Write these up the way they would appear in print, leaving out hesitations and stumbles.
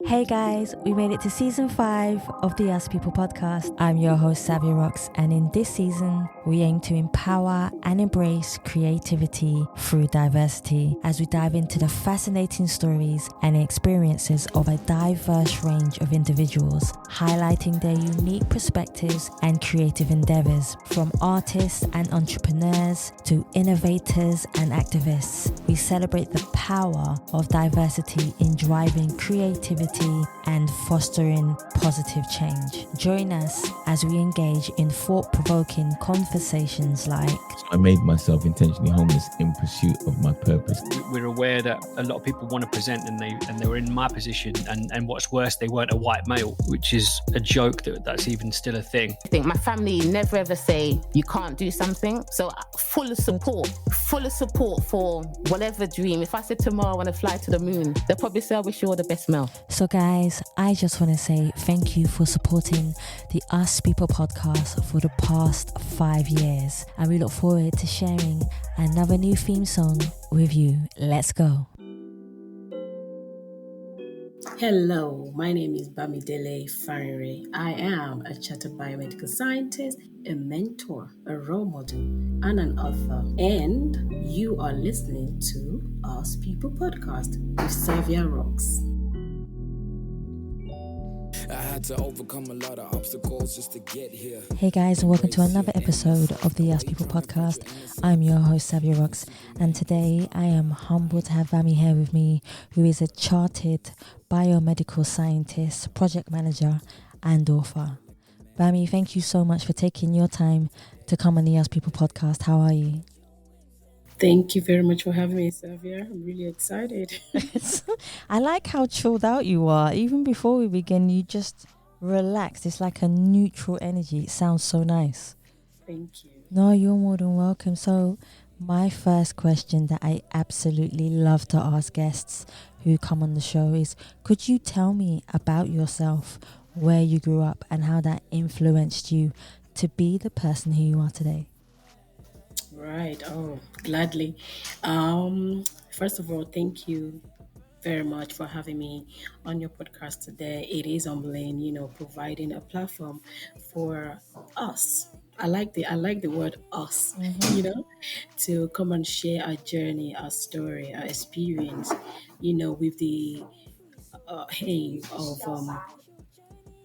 Hey guys, we made it to season 5 of the Us People podcast. I'm your host, Savia Rocks, and in this season, we aim to empower and embrace creativity through diversity as we dive into the fascinating stories and experiences of a diverse range of individuals, highlighting their unique perspectives and creative endeavors, from artists and entrepreneurs to innovators and activists. We celebrate the power of diversity in driving creativity and fostering positive change. Join us as we engage in thought-provoking conversations like I made myself intentionally homeless in pursuit of my purpose. We're aware that a lot of people want to present and they were in my position, and what's worse, they weren't a white male, which is a joke that's even still a thing. I think my family never ever say you can't do something, so full of support for whatever dream. If I said tomorrow I want to fly to the moon, they'll probably say I wish you all the best, Mel. So guys, I just want to say thank you for supporting the Us People podcast for the past 5 years, and we look forward to sharing another new theme song with you. Let's go. Hello, my name is Bamidele Farinre. I am a chartered biomedical scientist, a mentor, a role model, and an author. And you are listening to Us People podcast with Savia Rocks. I had to overcome a lot of obstacles just to get here. Hey guys, and welcome to another episode of the Us People podcast. I'm your host, Savia Rocks, and today I am humbled to have Bami here with me, who is a chartered biomedical scientist, project manager, and author. Bami, thank you so much for taking your time to come on the Us People podcast. How are you? Thank you very much for having me, Savia. I'm really excited. I like how chilled out you are. Even before we begin, you just relaxed. It's like a neutral energy. It sounds so nice. Thank you. No, you're more than welcome. So my first question that I absolutely love to ask guests who come on the show is, could you tell me about yourself, where you grew up, and how that influenced you to be the person who you are today? Right. Oh, gladly. First of all, thank you very much for having me on your podcast today. It is humbling, providing a platform for us. I like the word us, to come and share our journey, our story, our experience, with the aim of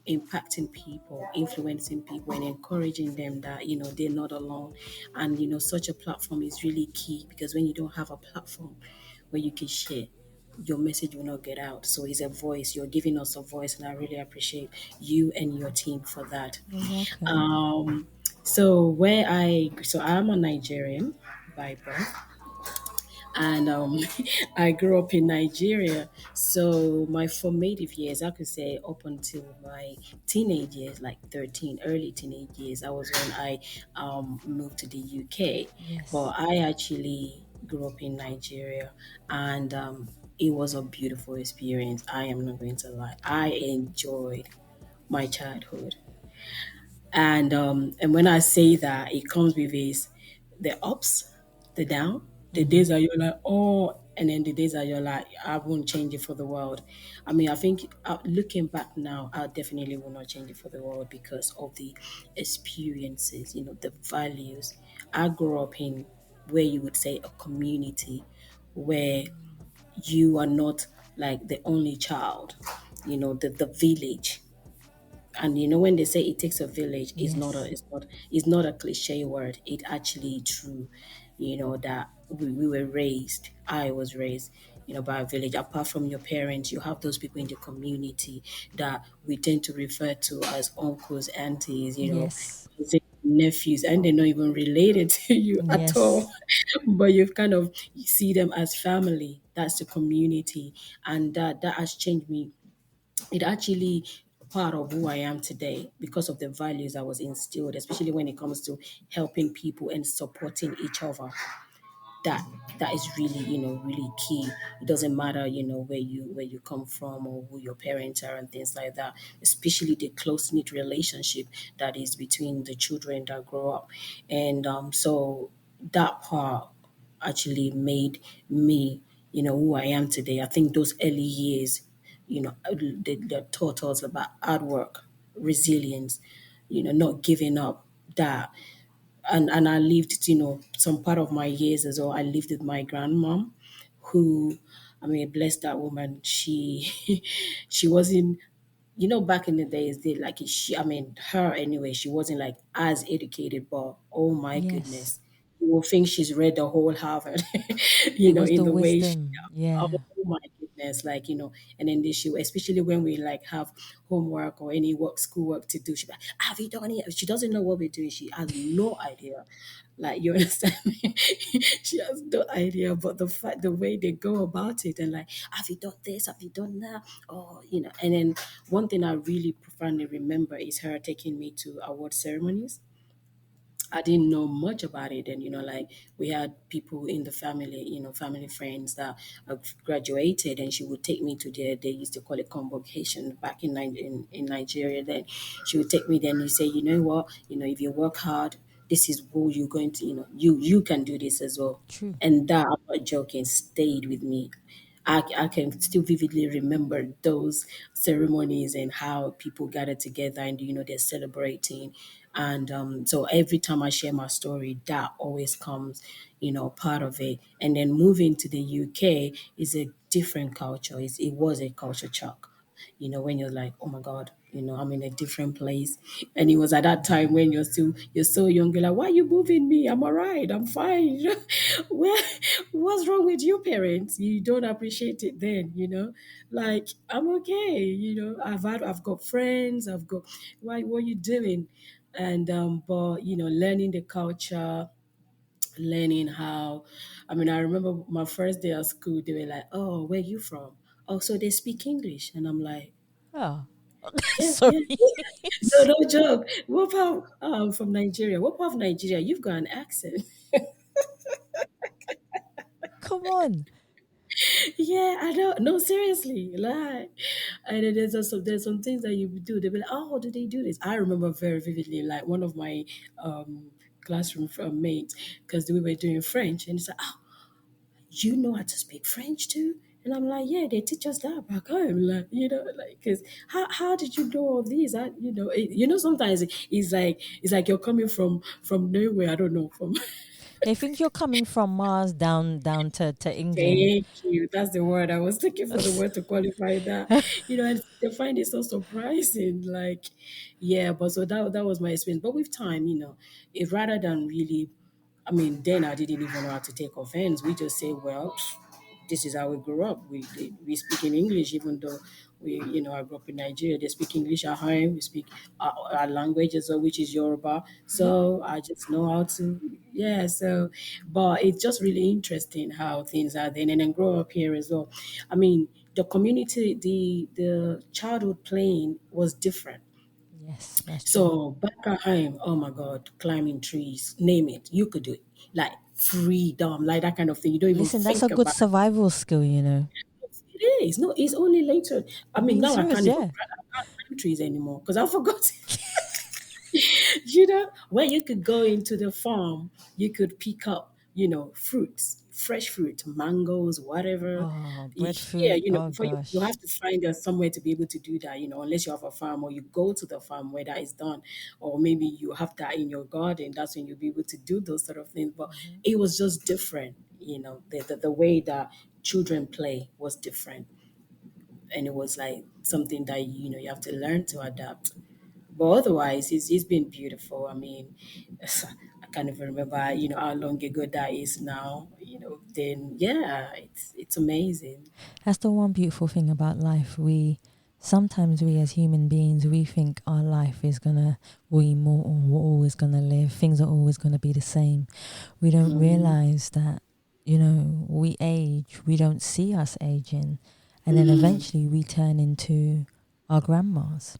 impacting people, influencing people, and encouraging them that they're not alone. And such a platform is really key, because when you don't have a platform where you can share, your message will not get out. So it's a voice. You're giving us a voice, and I really appreciate you and your team for that. Exactly. So I'm a Nigerian by birth. And I grew up in Nigeria. So my formative years, I could say up until my teenage years, like 13, early teenage years, that was when I moved to the UK. Yes. But I actually grew up in Nigeria, and it was a beautiful experience. I am not going to lie. I enjoyed my childhood. And when I say that, it comes with the ups, the down, the days that you're like, oh, and then the days that you're like, I won't change it for the world. I mean, I think looking back now, I definitely will not change it for the world because of the experiences, the values. I grew up in where you would say a community where you are not like the only child, the village. And when they say it takes a village, Yes. It's not a cliche word. It actually true, that we were raised. I was raised, by a village. Apart from your parents, you have those people in the community that we tend to refer to as uncles, aunties, Yes. nephews, and they're not even related to you Yes. at all. But you see them as family. That's the community, and that has changed me. It actually part of who I am today because of the values I was instilled, especially when it comes to helping people and supporting each other. That is really, really key. It doesn't matter, where you come from or who your parents are and things like that, especially the close-knit relationship that is between the children that grow up. And so that part actually made me, who I am today. I think those early years, they taught us about hard work, resilience, not giving up. That and I lived, some part of my years as well. I lived with my grandmom, who, I mean, bless that woman. She, she wasn't, back in the days, I mean, her anyway, she wasn't like as educated, but oh my Yes. goodness, you will think she's read the whole Harvard, It was in the the way she, wisdom. oh Yeah. my goodness, and then this, especially when we like have homework or any schoolwork to do, she's like, have you done it? She doesn't know what we're doing. She has no idea. Like, you understand me? She has no idea, but the way they go about it, and like, have you done this? Have you done that? Oh, and then one thing I really profoundly remember is her taking me to award ceremonies. I didn't know much about it. And, like, we had people in the family, family friends that have graduated, and she would take me to they used to call it convocation back in Nigeria. Then she would take me there, and you say, you know what, if you work hard, this is who you're going to, you can do this as well. True. And that, I'm not joking, stayed with me. I can still vividly remember those ceremonies and how people gather together, and they're celebrating. And so every time I share my story, that always comes, part of it. And then moving to the UK is a different culture. It was a culture shock, when you're like, oh my God, I'm in a different place. And it was at that time when you're so young, you're like, why are you moving me? I'm all right, I'm fine. Where, what's wrong with you parents? You don't appreciate it then, like, I'm okay, I've got friends, why, what are you doing? And but learning the culture, learning how, I mean, I remember my first day at school, they were like, oh, where you from? Oh, so they speak English. And I'm like, Oh, yeah, sorry. yeah, yeah. No, no joke. What part? From Nigeria. What part of Nigeria? You've got an accent. Come on. Yeah, I know. No, seriously, like, and then there's some things that you do. They'll be like, "Oh, do they do this?" I remember very vividly, like one of my classroom mates, because we were doing French, and it's like, "Oh, you know how to speak French too?" And I'm like, "Yeah, they teach us that back home." Like, like, because how did you know all these? Sometimes it's like you're coming from nowhere. I don't know, from. They think you're coming from Mars down to England. Thank you. That's the word. I was looking for the word to qualify that. And they find it so surprising. Like, yeah, but so that was my experience. But with time, it rather than really, I mean, then I didn't even know how to take offense. We just say, well, this is how we grew up. We speak in English, even though I grew up in Nigeria. They speak English at home. We speak our language as well, which is Yoruba. Yeah. So I just know how to, yeah. So, but it's just really interesting how things are then, and then grow up here as well. I mean, the community, the childhood playing was different. Yes, that's true. So back at home, oh my God, climbing trees, name it, you could do it. Like freedom, like that kind of thing. You don't even Listen, that's a think good about survival skill, it. It is. No, it's only later. I I'm mean, being now serious, yeah. I can't climb trees anymore because I forgot. Where you could go into the farm, you could pick up, fruits, fresh fruit, mangoes, whatever. Oh, Yeah, breadfruit. Oh before you gosh. have to find somewhere to be able to do that, unless you have a farm or you go to the farm where that is done, or maybe you have that in your garden. That's when you'll be able to do those sort of things. But it was just different, the way that children play was different, and it was like something that you have to learn to adapt. But otherwise, it's been beautiful. I mean, I can't even remember, how long ago that is now. Then yeah, it's amazing. That's the one beautiful thing about life. Sometimes we as human beings, we think our life is we're immortal, we're always gonna live, things are always gonna be the same. We don't Mm, realize that, we age, we don't see us aging. And then mm, eventually we turn into our grandmas.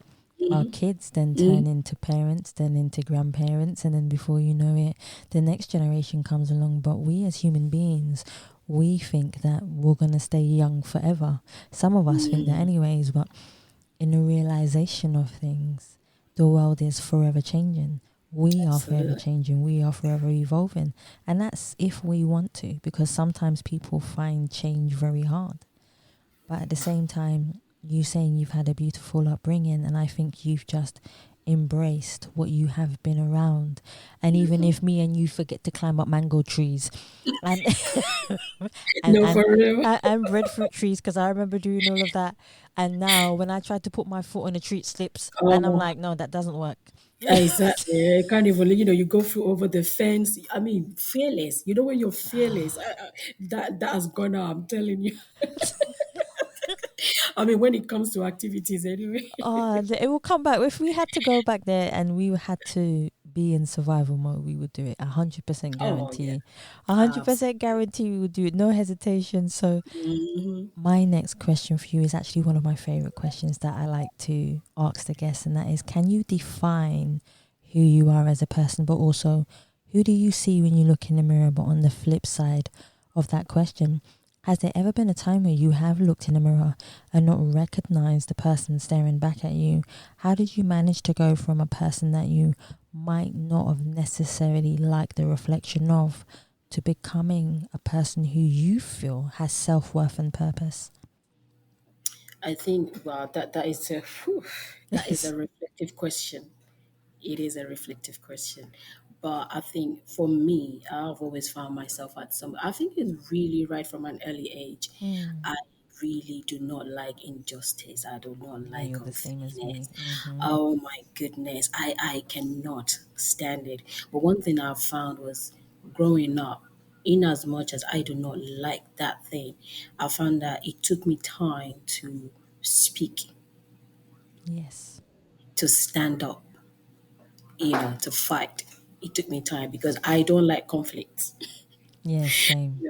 Our mm, kids then mm, turn into parents, then into grandparents, and then before you know it, the next generation comes along. But we as human beings, we think that we're going to stay young forever. Some of us think that mm. anyways, but in the realization of things, the world is forever changing. We are forever Absolutely. changing. We are forever evolving. And that's if we want to, because sometimes people find change very hard. But at the same time, you saying you've had a beautiful upbringing, and I think you've just embraced what you have been around. And even if me and you forget to climb up mango trees and and No, and for real. and breadfruit trees, because I remember doing all of that, and now when I try to put my foot on a tree, it slips, and I'm Oh, like, no, that doesn't work. exactly. I can't even, you go through over the fence. I mean, fearless. You know, when you're fearless, that has gone out, I'm telling you. I mean, when it comes to activities, anyway. Oh, it will come back. If we had to go back there and we had to be in survival mode, we would do it. 100% Oh, yeah. guarantee. 100% guarantee we would do it. No hesitation. So Mhm. my next question for you is actually one of my favorite questions that I like to ask the guests, and that is, can you define who you are as a person, but also who do you see when you look in the mirror? But on the flip side of that question, has there ever been a time where you have looked in the mirror and not recognized the person staring back at you? How did you manage to go from a person that you might not have necessarily liked the reflection of to becoming a person who you feel has self-worth and purpose? I think, well, that is a whew, that is a reflective question. It is a reflective question. But I think for me, I've always found myself at some, I think it's really right from an early age. Mm. I really do not like injustice. I do not Yeah, like you're the same as me. unfairness. Hmm. Oh my goodness. I cannot stand it. But one thing I found was growing up, in as much as I do not like that thing, I found that it took me time to speak, Yes. to stand up, to fight. It took me time because I don't like conflicts, Yes, same.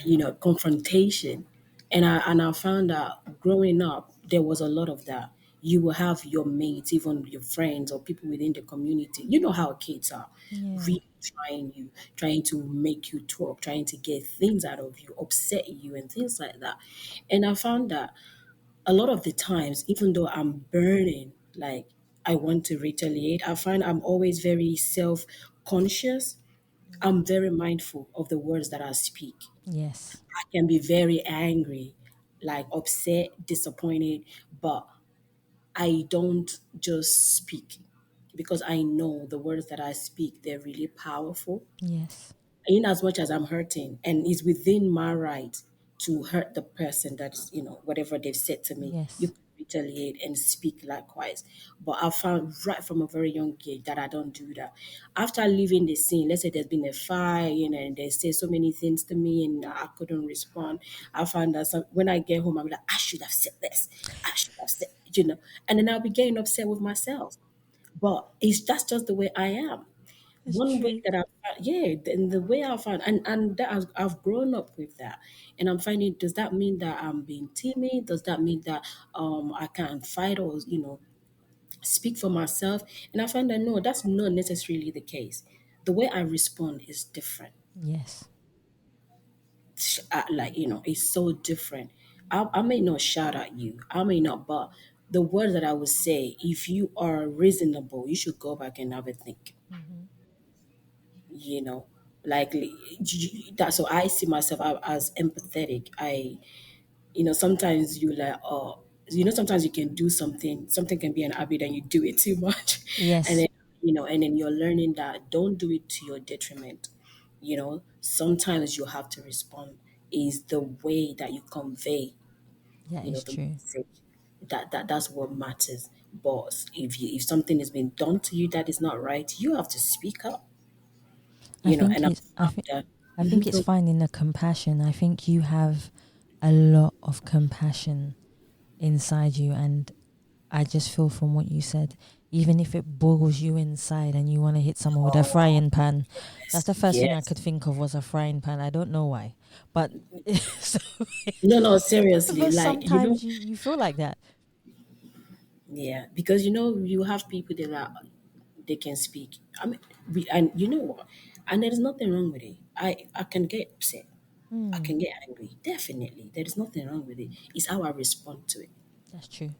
you know, confrontation. And I found out growing up there was a lot of that. You will have your mates, even your friends or people within the community. You know how kids are, Yeah. really trying to make you talk, trying to get things out of you, upset you, and things like that. And I found that a lot of the times, even though I'm burning, like I want to retaliate, I find I'm always very self conscious. I'm very mindful of the words that I speak. Yes. I can be very angry, like upset, disappointed, but I don't just speak because I know the words that I speak, they're really powerful Yes. in as much as I'm hurting and it's within my right to hurt the person that's, whatever they've said to me, you Yes. can retaliate and speak likewise. But I found right from a very young age that I don't do that. After leaving the scene, let's say there's been a fight, and they say so many things to me and I couldn't respond. I found that when I get home, I'm like, I should have said this. I should have said, and then I'll be getting upset with myself. But that's just the way I am. It's One way true. that and the way I found, and that I've grown up with that, and I'm finding, does that mean that I'm being timid? Does that mean that I can't fight or speak for myself? And I find that no, that's not necessarily the case. The way I respond is different. Yes. Like it's so different. I may not shout at you, I may not, but the words that I would say, if you are reasonable, you should go back and have a think. Hmm. you know like that. So I see myself as empathetic. Sometimes you like, sometimes you can do something can be an habit and you do it too much. and Yes. then and then you're learning that don't do it to your detriment. Sometimes you have to respond is the way that you convey That is the true. message. That's what matters. But if something has been done to you that is not right, you have to speak up. I think And I'm it's I think that. I think it's Go. finding the compassion. I think you have a lot of compassion inside you, and I just feel from what you said, even if it boils you inside and you want to hit someone with a Oh, frying pan, that's yes, the first thing I yes. could think of was a frying pan. I don't know why, but so, No, no, seriously. but Like, sometimes you feel like that. yeah, because you have people that they can speak. I mean, and you know what? And there is nothing wrong with it. I can get upset. I Hmm. can get angry. Definitely, there is nothing wrong with it. It's how I respond to it. That's true.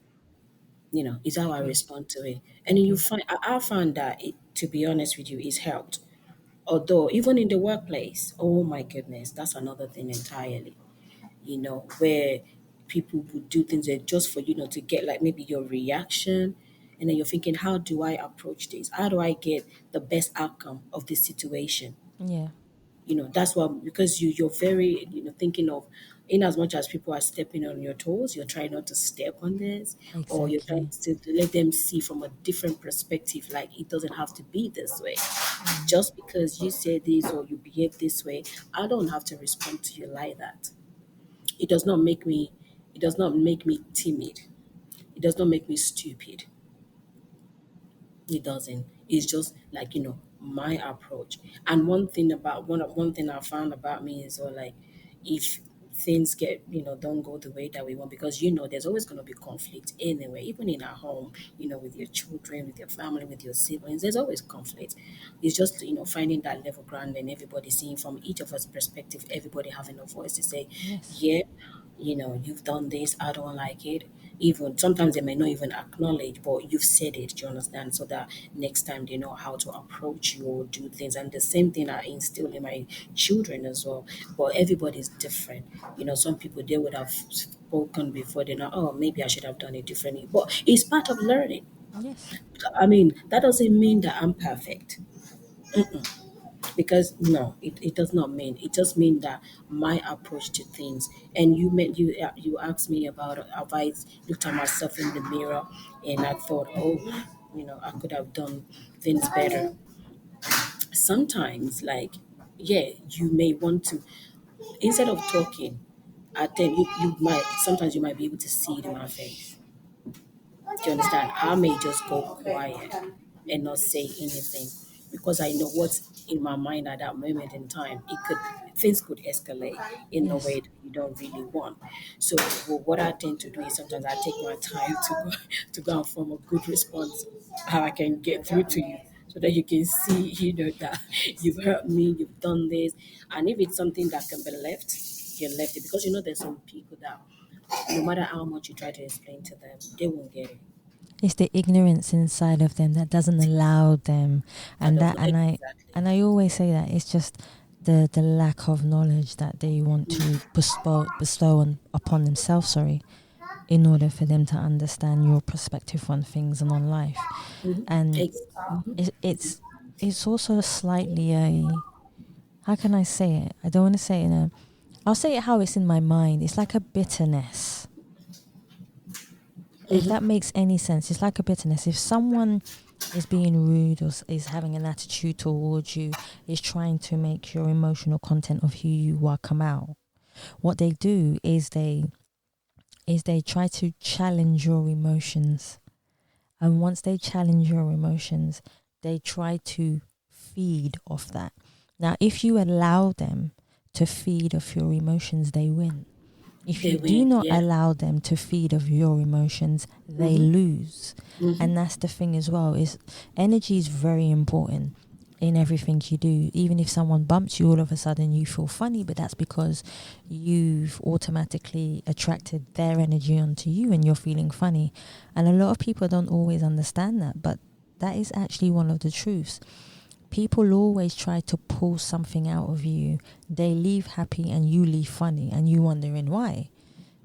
It's I how I agree. respond to it. I And then you agree. find, I found that to be honest with you, it's helped. Although even in the workplace, oh my goodness, that's another thing entirely. Where people would do things that just for, to get like maybe your reaction. And then you're thinking, how do I approach this? How do I get the best outcome of this situation? Yeah, That's what, because you're very, thinking of, in as much as people are stepping on your toes, you're trying not to step on this, or you're trying exactly. to let them see from a different perspective, like it doesn't have to be this way. Mm. Just because you say this or you behave this way, I don't have to respond to you like that. It does not make me, it does not make me timid. It does not make me stupid. It doesn't. It's just like, my approach. And one thing I found about me is, like, if things get, don't go the way that we want, because there's always going to be conflict anyway, even in our home, with your children, with your family, with your siblings, there's always conflict. It's just, finding that level ground and everybody seeing from each of us perspective, everybody having a voice to say, Yes. yeah, you've done this, I don't like it. Even sometimes they may not even acknowledge, but you've said it, do you understand? So that next time they know how to approach you or do things. And the same thing I instill in my children as well. But everybody's different. Some people, they would have spoken before, they know, oh, maybe I should have done it differently. But it's part of learning. Yes. I mean, that doesn't mean that I'm perfect. Because no, it does not mean. It just means that my approach to things. And you asked me about, have I looked at myself in the mirror and I thought, oh, I could have done things better. Sometimes, like, yeah, you may want to, instead of talking, I think you might, sometimes you might be able to see it in my face. Do you understand? I may just go quiet and not say anything because I know what's in my mind at that moment in time. Things could escalate in a Yes. way that you don't really want. So, well, what I tend to do is sometimes I take my time to go and form a good response, how I can get through to you. So that you can see, that you've hurt me, you've done this, and if it's something that can be left, you left it, because there's some people that no matter how much you try to explain to them, they won't get it. It's the ignorance inside of them that doesn't allow them, I and don't that know exactly. and I always say that it's just the lack of knowledge that they want to bestow upon themselves. Sorry, in order for them to understand your perspective on things and on life, and Mhm. it's also slightly a, how can I say it? I don't want to say it in a. I'll say it how it's in my mind. It's like a bitterness, if that makes any sense. It's like a bitterness. If someone is being rude or is having an attitude towards you, is trying to make your emotional content of who you are come out, what they do is they try to challenge your emotions. And once they challenge your emotions, they try to feed off that. Now, if you allow them to feed off your emotions, they win. If They you do win, not yeah. allow them to feed of your emotions, they lose. And that's the thing as well, is energy is very important in everything you do. Even if someone bumps you, all of a sudden you feel funny, but that's because you've automatically attracted their energy onto you and you're feeling funny. And a lot of people don't always understand that, but that is actually one of the truths. People always try to pull something out of you. They leave happy and you leave funny, and you wondering why.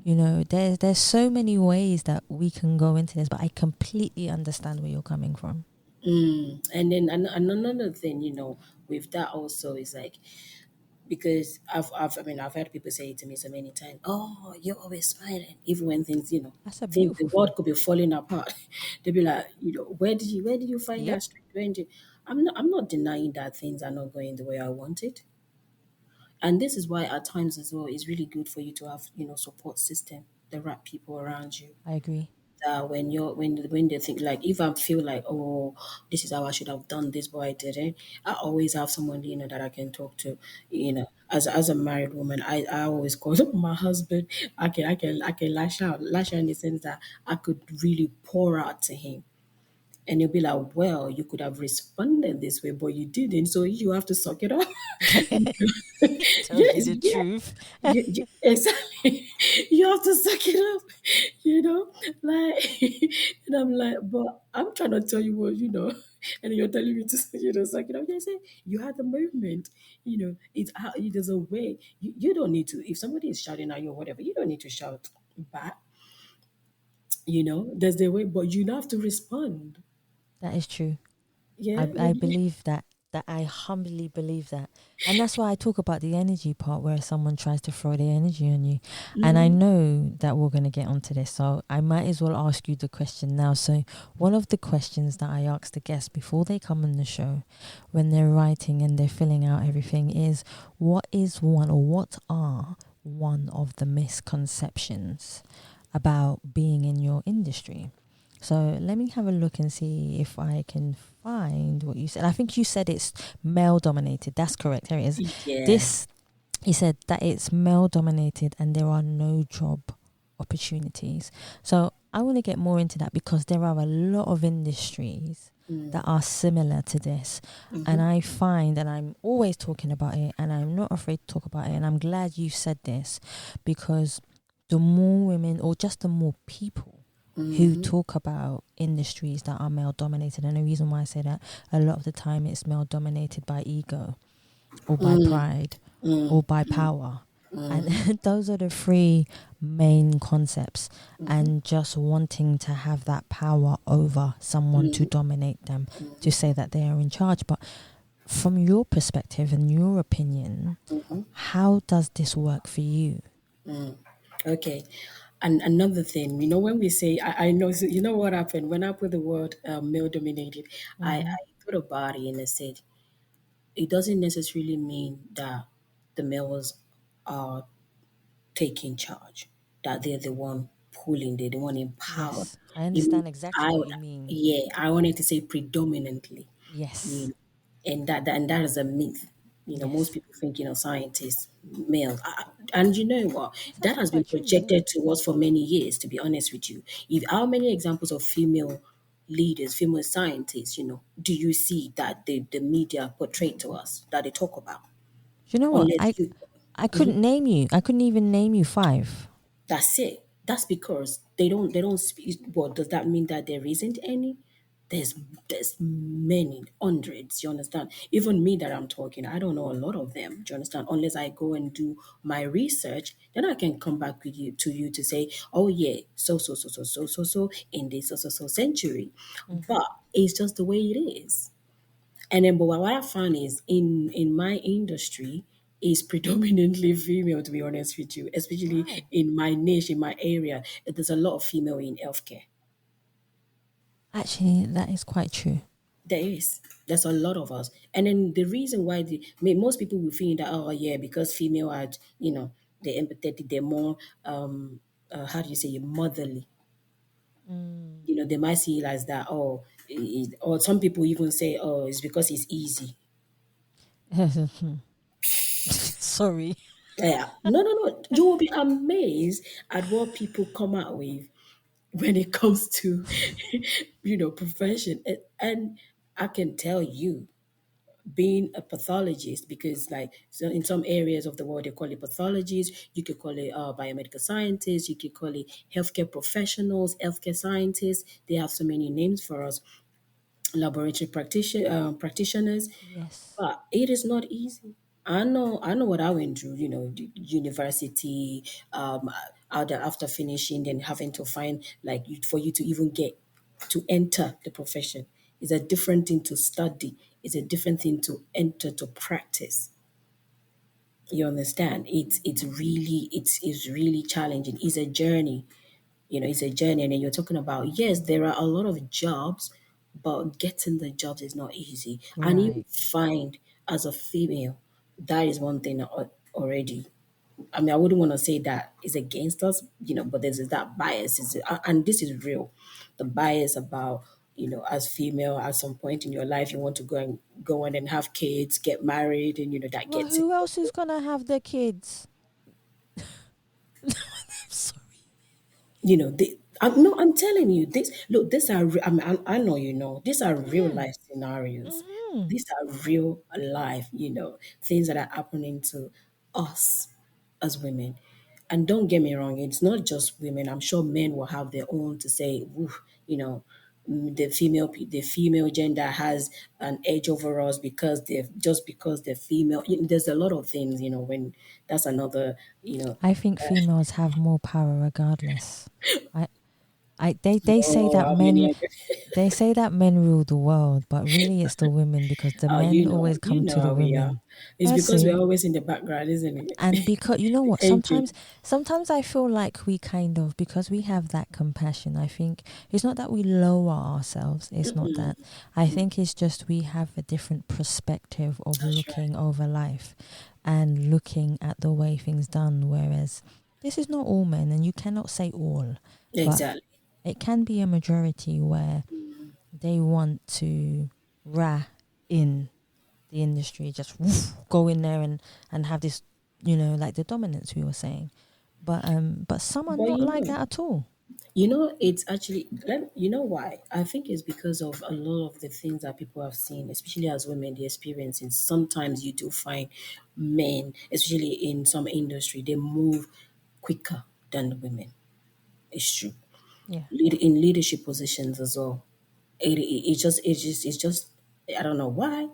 There's so many ways that we can go into this, but I completely understand where you're coming from. And then another thing, with that also is like, because I've heard people say it to me so many times. Oh, you're always smiling, even when things, That's a think the beautiful world thing. could be falling apart. They'll be like, where did you find Yep. that strength? I'm not denying that things are not going the way I want it. And this is why at times as well, it's really good for you to have, support system, the right people around you. I agree. That when they think, like, if I feel like, oh, this is how I should have done this but I didn't, I always have someone, that I can talk to. As a married woman, I always call my husband. I can lash out in the sense that I could really pour out to him. And you'll be like, well, you could have responded this way, but you didn't. So you have to suck it up. Tells you Yes, the yeah. truth. Exactly. You have to suck it up, like, and I'm like, but I'm trying to tell you what, and you're telling me to, suck it up. I say, you had the movement, there's a way. You don't need to, if somebody is shouting at you or whatever, you don't need to shout. back. There's the way, but you have to respond. That is true. Yeah, I believe that I humbly believe that. And that's why I talk about the energy part where someone tries to throw their energy on you. And I know that we're going to get onto this, so I might as well ask you the question now. So one of the questions that I ask the guests before they come on the show, when they're writing and they're filling out everything, is what are one of the misconceptions about being in your industry? So let me have a look and see if I can find what you said. I think you said it's male dominated. That's correct. Here it is. yeah. This, he said that it's male dominated and there are no job opportunities. So I want to get more into that because there are a lot of industries that are similar to this. And I find, and I'm always talking about it and I'm not afraid to talk about it. And I'm glad you said this because the more women or just the more people who talk about industries that are male dominated, and the reason why I say that, a lot of the time it's male dominated by ego or by pride or by power. And those are the three main concepts. And just wanting to have that power over someone to dominate them, to say that they are in charge. But from your perspective and your opinion, how does this work for you? Okay. And another thing, when we say, I know, so you know what happened when I put the word male dominated, I thought about it and I said, it doesn't necessarily mean that the males are taking charge, that they're the one pulling, they're the one in power. Yes, I It understand means exactly what you mean. I wanted to say predominantly. Yes, you and that is a myth. Most yes. people think, scientists, males, and you know what? It's That actually has been quite true, you know. projected to us for many years. To be honest with you, if how many examples of female leaders, female scientists, do you see that the media portray to us that they talk about? You know what? Unless you, I couldn't name you. I couldn't even name you five. that's it. That's because they don't speak. Well, does that mean that there isn't any? There's many hundreds. You understand? Even me that I'm talking, I don't know a lot of them. Do you understand? Unless I go and do my research, then I can come back with you to say, oh yeah, so in this so century. But it's just the way it is. And then, but what I found is in my industry is predominantly female. To be honest with you, especially Wow. in my niche, in my area, there's a lot of female in healthcare. Actually, that is quite true. There is. There's a lot of us. And then the reason why most people will think that, oh yeah, because female are, they're empathetic, they're more how do you say, motherly. They might see it as that, oh, or some people even say, oh, it's because it's easy. Sorry. Yeah. No, no, no. You will be amazed at what people come out with when it comes to, profession. And I can tell you, being a pathologist, because like so in some areas of the world they call it pathologists, you could call it biomedical scientists, you could call it healthcare professionals, healthcare scientists. They have so many names for us, laboratory practitioners. Yes. But it is not easy. I know what I went through, the university, after finishing, then having to find, like, for you to even get to enter the profession is a different thing to study. It's a different thing to enter to practice. You understand? It's really challenging. It's a journey. It's a journey. And then you're talking about, yes, there are a lot of jobs, but getting the jobs is not easy. And you Right. find, as a female, that is one thing already. I mean, I wouldn't want to say that is against us, but there's that bias. And this is real. The bias about, as female, at some point in your life, you want to go on and have kids, get married, and that Well, gets who else is gonna have the kids? Sorry. I'm telling you this. Look, these are. I mean, I know these are real life scenarios. These are real life. Things that are happening to us as women. And don't get me wrong, it's not just women. I'm sure men will have their own to say. Oof, the female gender has an edge over us because they're female. There's a lot of things, when that's another, I think females have more power regardless. I, they say oh, that how many men, they say that men rule the world, but really it's the women because the oh, men always come to the how we are. women. It's I because we're see. always in the background, isn't And it? because you know what, Ain't it? sometimes I feel like we kind of, because we have that compassion, I think it's not that we lower ourselves, it's not that. I think it's just we have a different perspective of That's right. looking over life and looking at the way things done, whereas this is not all men and you cannot say all, but Exactly. it can be a majority where they want to in the industry, just go in there and have this, like the dominance we were saying. But some are But not like that at all. it's actually, you know why? I think it's because of a lot of the things that people have seen, especially as women, the experience. And sometimes you do find men, especially in some industry, they move quicker than the women. It's true. Yeah. In leadership positions as well. It's just, I don't know why,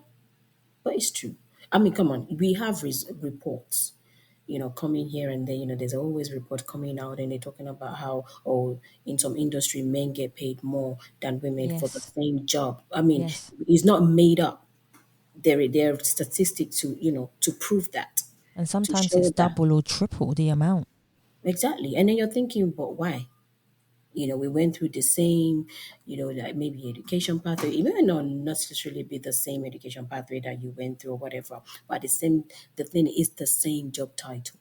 but it's true. I mean, come on, we have reports, coming here and there. There's always report coming out, and they're talking about how, oh, in some industry, men get paid more than women for the Yes. same job. I mean, Yes. it's not made up. There are statistics to prove that, And to sometimes it's show that double or triple the amount. exactly. And then you're thinking, but why? We went through the same, like maybe education pathway. It may not necessarily be the same education pathway that you went through or whatever, but the thing is the same job title,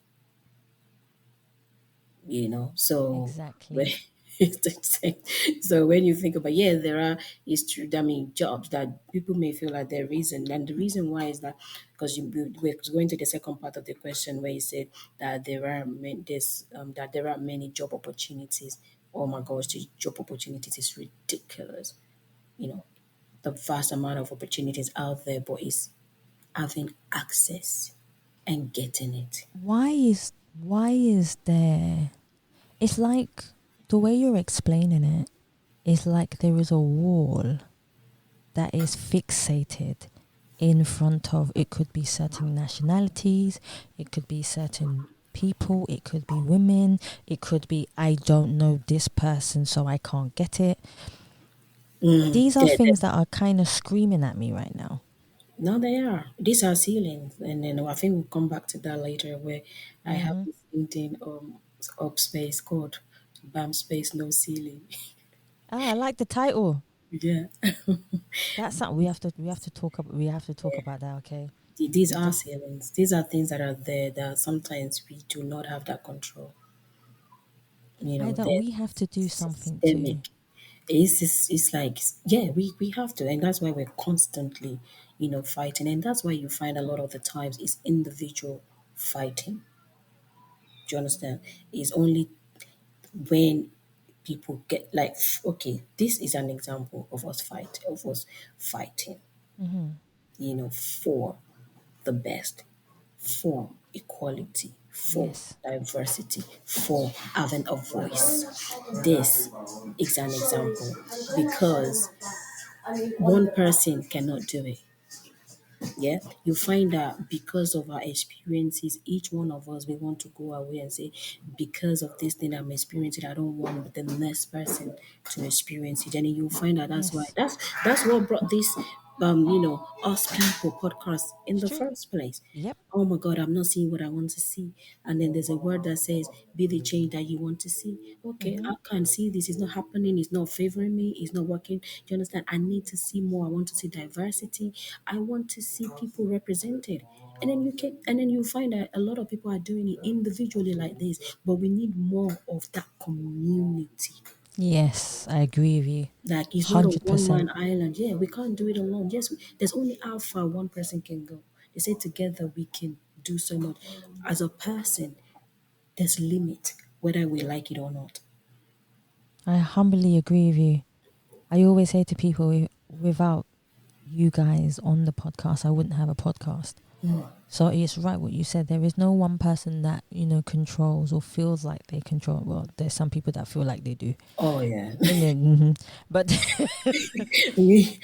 So when Exactly. it's the same. So when you think about, yeah, there are, it's true. I mean, jobs that people may feel like there isn't, and the reason why is that because we're going to the second part of the question where you said that there are many job opportunities. Oh my gosh, the job opportunities is ridiculous. You know, the vast amount of opportunities out there, but it's having access and getting it. Why is there, it's like the way you're explaining it is like there is a wall that is fixated in front of, it could be certain nationalities, it could be certain people, it could be women, it could be I don't know this person so I can't get it. These are Yeah, things that are kind of screaming at me right now. no, they are. These are ceilings, and then I think we'll come back to that later. Where I have Hmm. this LinkedIn up space called "Bam Space No Ceiling." I like the title. Yeah, That's something we have to talk about. We have to talk about that. Okay. these We are def- ceilings. These are things that are there that sometimes we do not have that control. Either They're we have to do something to. systemic. It's like, yeah, we have to, and that's why we're constantly fighting, and that's why you find a lot of the times it's individual fighting. Do you understand? It's only when people get like, okay, this is an example of us fighting, Hmm. for the best, for equality, for Yes. diversity, for having a voice. This is an example because one person cannot do it. Yeah, you find that because of our experiences, each one of us, we want to go away and say, because of this thing I'm experiencing, I don't want the next person to experience it. And then you find that that's why Yes. that's what brought this us people podcast in It's the true. first place. Yep. Oh my God, I'm not seeing what I want to see. And then there's a word that says, be the change that you want to see. Okay, Hmm. I can't see this. It's not happening. It's not favoring me. It's not working. Do you understand? I need to see more. I want to see diversity. I want to see people represented. And then you find that a lot of people are doing it individually like this, but we need more of that community. Yes, I agree with you. Like it's not a one 100%. man island. Yeah, we can't do it alone. Yes, there's only how far one person can go. They say together we can do so much. As a person, there's limit, whether we like it or not. I humbly agree with you. I always say to people, without you guys on the podcast, I wouldn't have a podcast. So it's right what you said. There is no one person that, controls or feels like they control. Well, there's some people that feel like they do. Oh yeah, And then, but we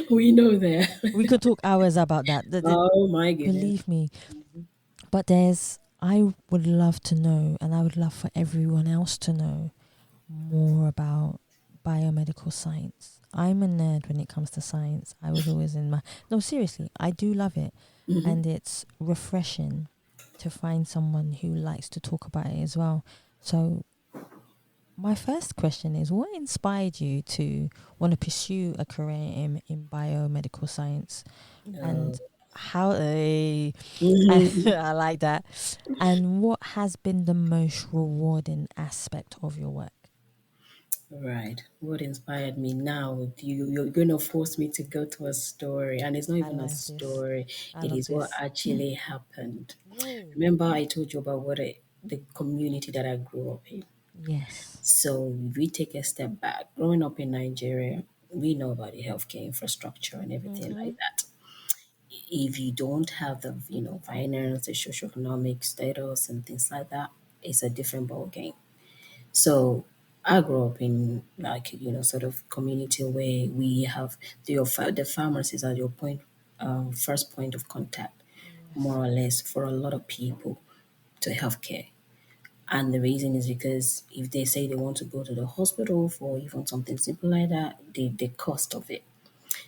we know that. we could talk hours about that. Oh my goodness. Believe me. But I would love to know, and I would love for everyone else to know more about biomedical science. I'm a nerd when it comes to science. I was always no, seriously, I do love it. And it's refreshing to find someone who likes to talk about it as well. So my first question is, what inspired you to want to pursue a career in biomedical science? And how I like that. And what has been the most rewarding aspect of your work? Right. What inspired me now? You're going to force me to go to a story, and it's not I even a love this. story. I It love is what this. actually happened. Whoa. Remember, I told you about the community that I grew up in. Yes. So if we take a step back, growing up in Nigeria, we know about the healthcare infrastructure and everything like that. If you don't have the finance, the socioeconomic status, and things like that, it's a different ball game. So I grew up in like sort of community where we have the pharmacies are your first point of contact, more Yes. or less, for a lot of people to healthcare. And the reason is because if they say they want to go to the hospital for even something simple like that, the cost of it.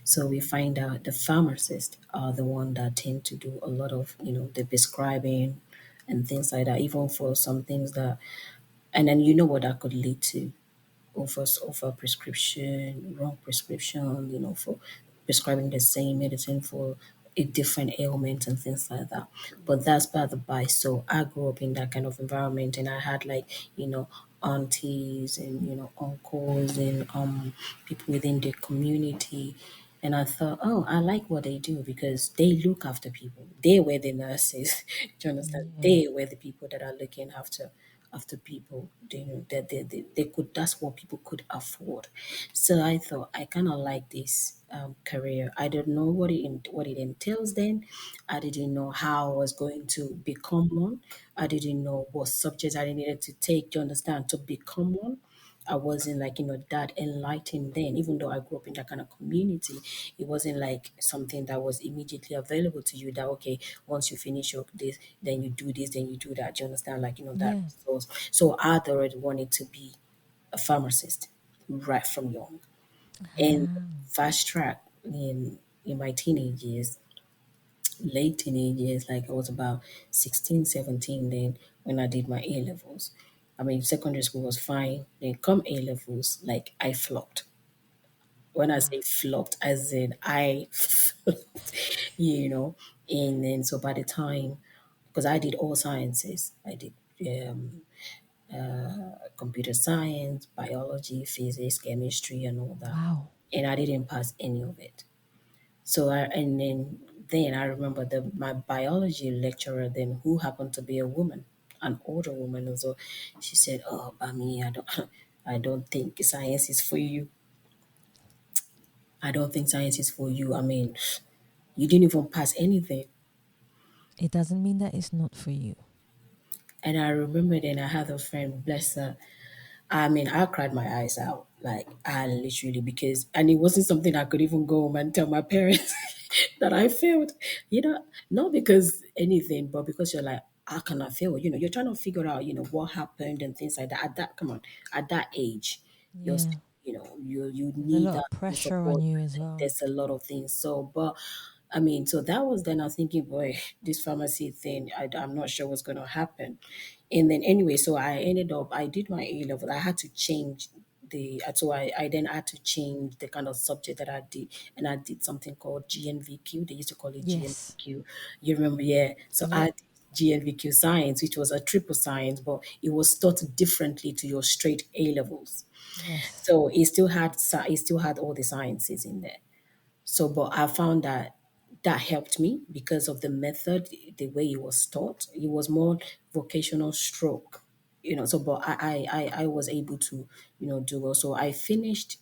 So we find out the pharmacists are the one that tend to do a lot of the prescribing and things like that, even for some things that, and then you know what that could lead to, over prescription, wrong prescription, for prescribing the same medicine for a different ailment and things like that. But that's by the by. So I grew up in that kind of environment, and I had like, aunties and, uncles and people within the community. And I thought, oh, I like what they do because they look after people. They were the nurses. Do you understand? Yeah. They were the people that are looking after people. That they could, that's what people could afford. So I thought I kind of like this career. I don't know what it entails then. I didn't know how I was going to become one. I didn't know what subjects I needed to take to understand to become one. I wasn't like, that enlightened then, even though I grew up in that kind of community. It wasn't like something that was immediately available to you that, okay, once you finish your this, then you do this, then you do that. Do you understand? Like, that Yeah. resource. So I'd already wanted to be a pharmacist right from young. And fast track in my teenage years, late teenage years, like I was about 16, 17 then when I did my A levels. I mean, secondary school was fine. Then come A levels, like I flopped. When I say flopped, as in I flopped, And then so by the time, because I did all sciences, I did um, computer science, biology, physics, chemistry, and all that. Wow. And I didn't pass any of it. So then I remember my biology lecturer then, who happened to be a woman, an older woman. And so she said, "Oh, Bami, I don't, I don't think science is for you. I don't think science is for you. I mean, you didn't even pass anything." It doesn't mean that it's not for you. And I remember then I had a friend, bless her. I mean, I cried my eyes out. Like, I literally, because, and it wasn't something I could even go home and tell my parents that I failed. Not because anything, but because you're like, how can I fail? You're trying to figure out, what happened and things like that. Come on, at that age, you're Yeah. still, you There's a need lot that of pressure on support. you as well. There's a lot of things. So, but I mean, so that was then I was thinking, boy, this pharmacy thing, I'm not sure what's going to happen. And then anyway, so I did my A level. I had to change so I then had to change the kind of subject that I did. And I did something called GNVQ. They used to call it Yes. GNVQ. You remember? Yeah. So I Yep. did GNVQ science, which was a triple science, but it was taught differently to your straight A levels. Yes. So it still had all the sciences in there. So, but I found that helped me because of the method, the way it was taught. It was more vocational stroke, So, but I was able to, do well. So I finished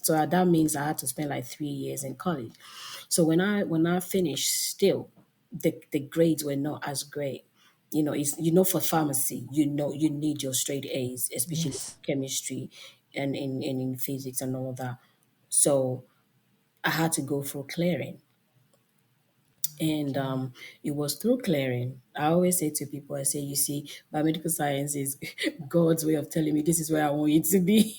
So that means I had to spend like 3 years in college. So when I finished, still the grades were not as great. It's for pharmacy, you need your straight A's, especially Yes. chemistry and in physics and all that. So I had to go through clearing. And it was through clearing. I always say to people, I say, you see, biomedical science is God's way of telling me this is where I want you to be.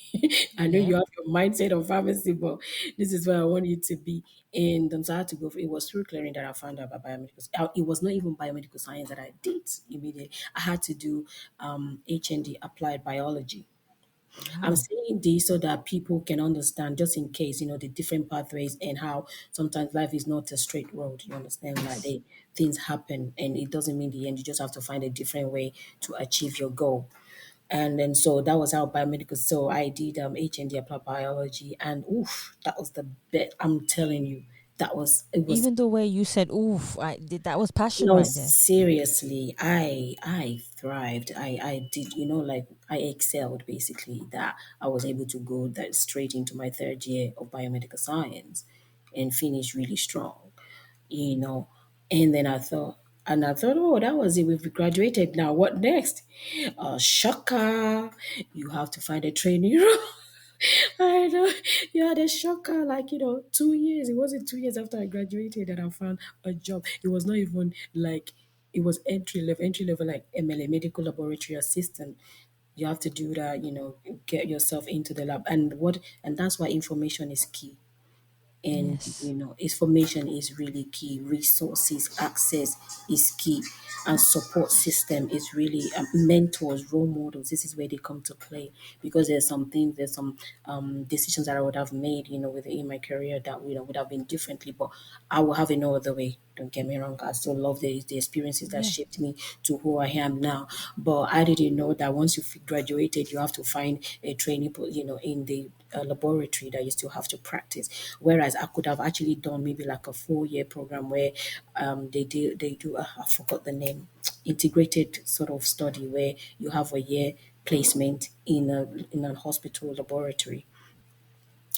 I know Yeah. you have your mindset of pharmacy, but this is where I want you to be. And so I had to go. It was through clearing that I found out about biomedical. It was not even biomedical science that I did immediately. I had to do HND, applied biology. I'm Wow. saying this so that people can understand, just in case, the different pathways and how sometimes life is not a straight road. You understand? Like Yes. things happen and it doesn't mean the end. You just have to find a different way to achieve your goal. And then so that was how biomedical. So I did HND applied biology, and oof, that was the best. I'm telling you, it was. Even the way you said, "Oof," I did. That was passion No, right there. seriously, I thrived. I did, like I excelled basically, that I was able to go that straight into my third year of biomedical science and finish really strong, you know. And then I thought, oh, that was it. We've graduated. Now what next? Shocker! You have to find a training role. I know. Yeah, the shocker, 2 years. It wasn't 2 years after I graduated that I found a job. It was not even like it was entry level like MLA, medical laboratory assistant. You have to do that, get yourself into the lab. And that's why information is key. And Yes. information is really key, resources access is key, and support system is really mentors, role models. This is where they come to play, because there's some decisions that I would have made, within my career that would have been differently, but I will have it no other way. Don't get me wrong, I still love the experiences that Yeah. shaped me to who I am now. But I didn't know that once you've graduated, you have to find a training, in the laboratory, that you still have to practice. Whereas I could have actually done maybe like a 4 year program where they do I forgot the name, integrated sort of study, where you have a year placement in a hospital laboratory.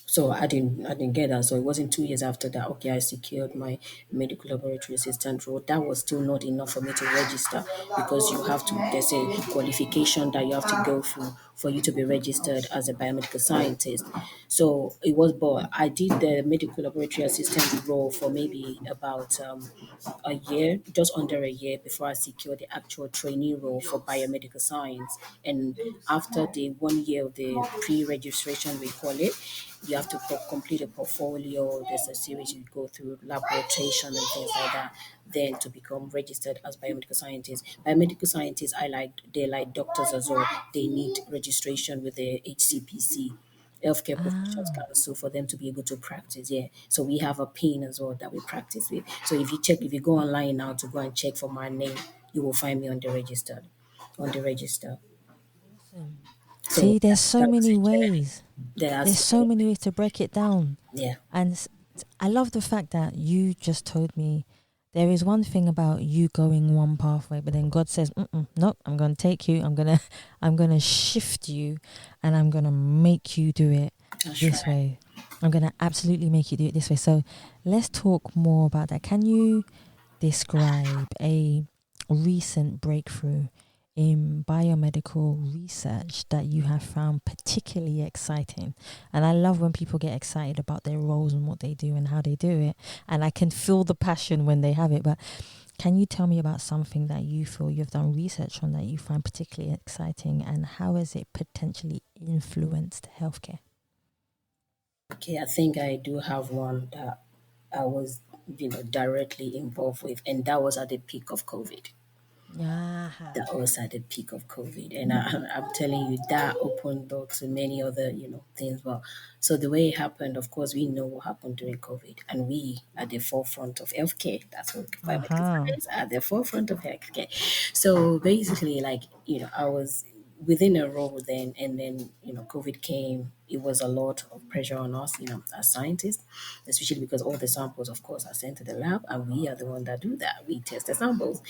So I didn't get that. So it wasn't 2 years after that. Okay, I secured my medical laboratory assistant role. That was still not enough for me to register, because there's a qualification that you have to go through for you to be registered as a biomedical scientist. So but I did the medical laboratory assistant role for maybe about a year, just under a year, before I secured the actual trainee role for biomedical science. And after the 1 year of the pre-registration, we call it, you have to complete a portfolio. There's a series you go through, lab rotation and things like that. Then to become registered as biomedical scientists. Biomedical scientists, they like doctors as well. They need registration with the HCPC, Healthcare Professions Ah. Council, for them to be able to practice. Yeah. So we have a pin as well that we practice with. So if you go online now to go and check for my name, you will find me on the register. Awesome. So See, there's so that was many a journey. ways. There's That's so many ways to break it down. yeah. And I love the fact that you just told me there is one thing about you going one pathway, but then God says, "Nope, I'm going to take you. I'm gonna shift you, and I'm gonna make you do it That's this right. way. I'm gonna absolutely make you do it this way." So let's talk more about that. Can you describe a recent breakthrough in biomedical research that you have found particularly exciting? And I love when people get excited about their roles and what they do and how they do it. And I can feel the passion when they have it. But can you tell me about something that you feel you've done research on that you find particularly exciting, and how has it potentially influenced healthcare? Okay, I think I do have one that I was, directly involved with, and that was at the peak of COVID. Ah, That was at the peak of COVID. And I'm telling you, that opened door to many other, things. Well, so the way it happened, of course, we know what happened during COVID, and we at the forefront of healthcare. That's what biomedical science at the forefront of healthcare. So basically, I was within a role then, and then COVID came. It was a lot of pressure on us, as scientists, especially because all the samples, of course, are sent to the lab, and we are the one that do that. We test the samples.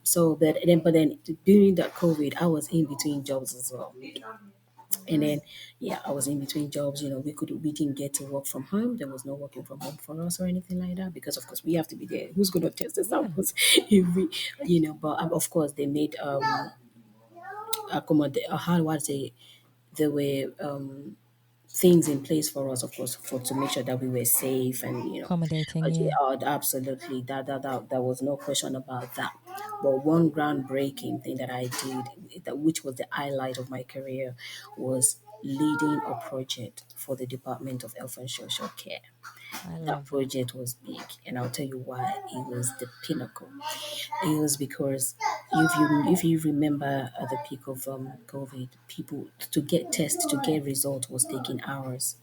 So but then during that COVID, I was in between jobs as well. And then, yeah, I was in between jobs. We didn't get to work from home. There was no working from home for us or anything like that because, of course, we have to be there. Who's going to test the Yeah. samples if we, But of course, they made accommodate. How do I say? There were things in place for us, of course, for to make sure that we were safe and Accommodating, yeah. absolutely that was no question about that. But one groundbreaking thing that I did, which was the highlight of my career, was leading a project for the Department of Health and Social Care. I That love that. project was big, and I'll tell you why. It was the pinnacle. It was because if you remember at the peak of COVID, people to get tests to get results was taking hours.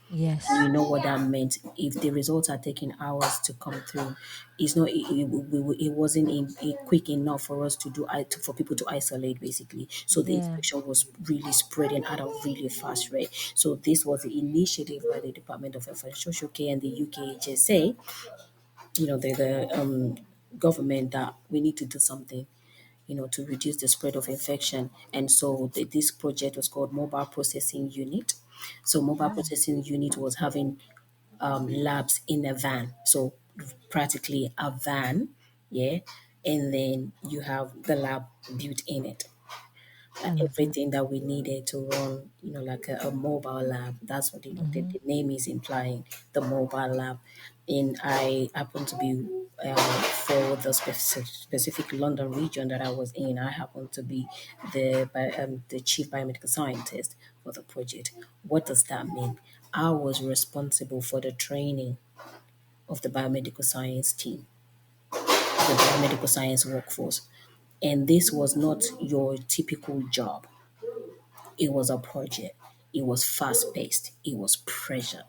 Yes. You know what that meant. If the results are taking hours to come through, it's not. It wasn't quick enough for us to do. For people to isolate basically. So the Yeah. infection was really spreading at a really fast rate. So this was the initiative by the Department of Health and Social Care and the UKHSA. The government, that we need to do something, to reduce the spread of infection. And so this project was called Mobile Processing Unit. So Mobile Mm. Processing Unit was having labs in a van. So practically a van, yeah. And then you have the lab built in it. I love that. Everything that we needed to run, like a mobile lab. That's what the name is implying, the mobile lab. And I happened to be for the specific London region that I was in. I happened to be the chief biomedical scientist for the project. What does that mean? I was responsible for the training of the biomedical science team, the biomedical science workforce. And this was not your typical job. It was a project. It was fast paced. It was pressure.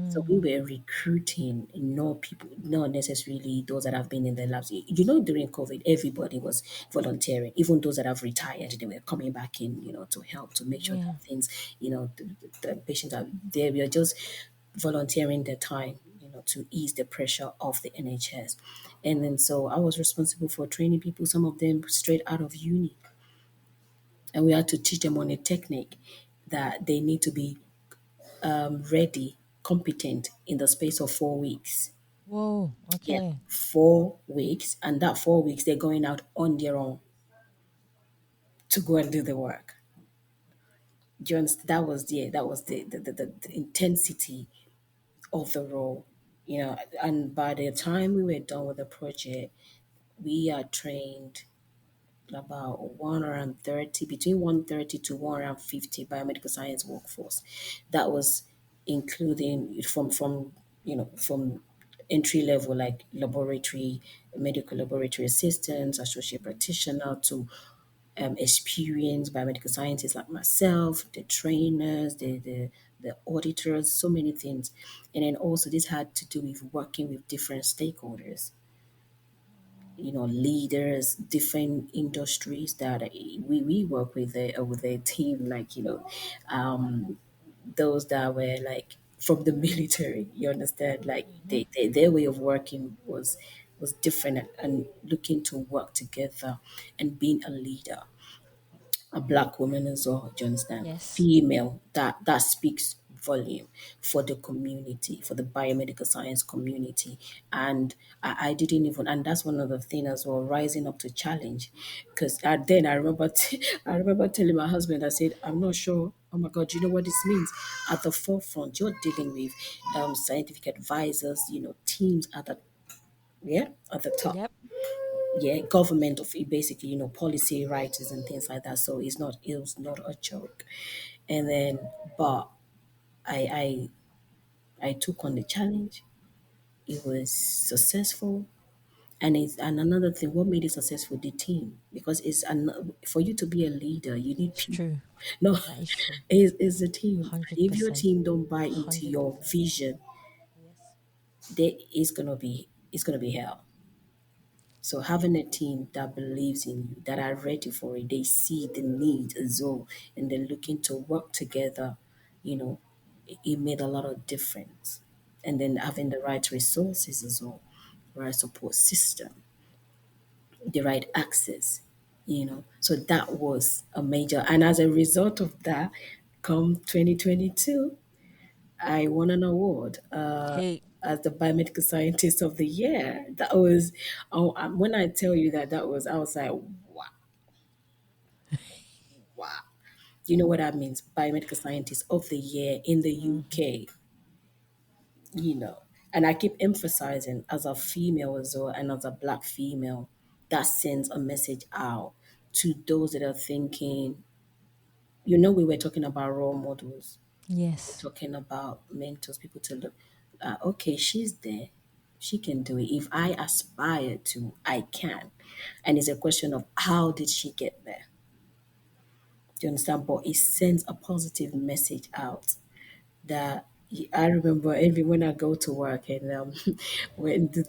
So we Mm. were recruiting no people, not necessarily those that have been in the labs. During COVID, everybody was volunteering. Even those that have retired, they were coming back in, to help to make sure Yeah. that things, the patients are there. We are just volunteering their time, to ease the pressure of the NHS. And then so I was responsible for training people, some of them straight out of uni, and we had to teach them on a technique that they need to be ready, competent in the space of 4 weeks. Whoa. Yeah, Okay. 4 weeks, and that 4 weeks they're going out on their own to go and do the work. Do you understand? That was the intensity of the role, And by the time we were done with the project, we are trained about 130, between 130 to 150 biomedical science workforce. That was including from entry level, like laboratory, medical laboratory assistants, associate practitioner, to experienced biomedical scientists like myself, the trainers, the auditors, so many things. And then also this had to do with working with different stakeholders, leaders, different industries that we work with a team, like, those that were like from the military, you understand, like their way of working was different, and looking to work together and being a leader, a black woman as well, do you understand? Yes. Female, that speaks volume for the community, for the biomedical science community. And I didn't even, and that's one of the things as well, rising up to challenge. Because then I remember, I remember telling my husband, I said, I'm not sure. Oh my God, you know what this means? At the forefront, you're dealing with scientific advisors, teams at the at the top, Yep. government of it, basically, policy writers and things like that. So it was not a joke. And then, but I took on the challenge. It was successful. And another thing, what made it successful? The team, because for you to be a leader, you need It's people. true. No, That is true. it's the team. If your 100%. team don't buy into your 100%. vision, Yes. it's gonna be hell. So having a team that believes in you, that are ready for it, they see the need as well, and they're looking to work together, you know, it made a lot of difference. And then having the right resources as well, right support system, the right access. So that was a major, and as a result of that, come 2022, I won an award Hey, as the biomedical scientist of the year. That was, when I tell you that, I was like, wow, wow. You know what that means? Biomedical scientist of the year in the UK, you know. And I keep emphasizing, as a female as well, and as a black female, that sends a message out to those that are thinking, we were talking about role models. We're yes, talking about mentors, people to look, okay, she's there. She can do it. If I aspire to, I can. And it's a question of how did she get there? Do you understand? But it sends a positive message out that I remember every when I go to work and when the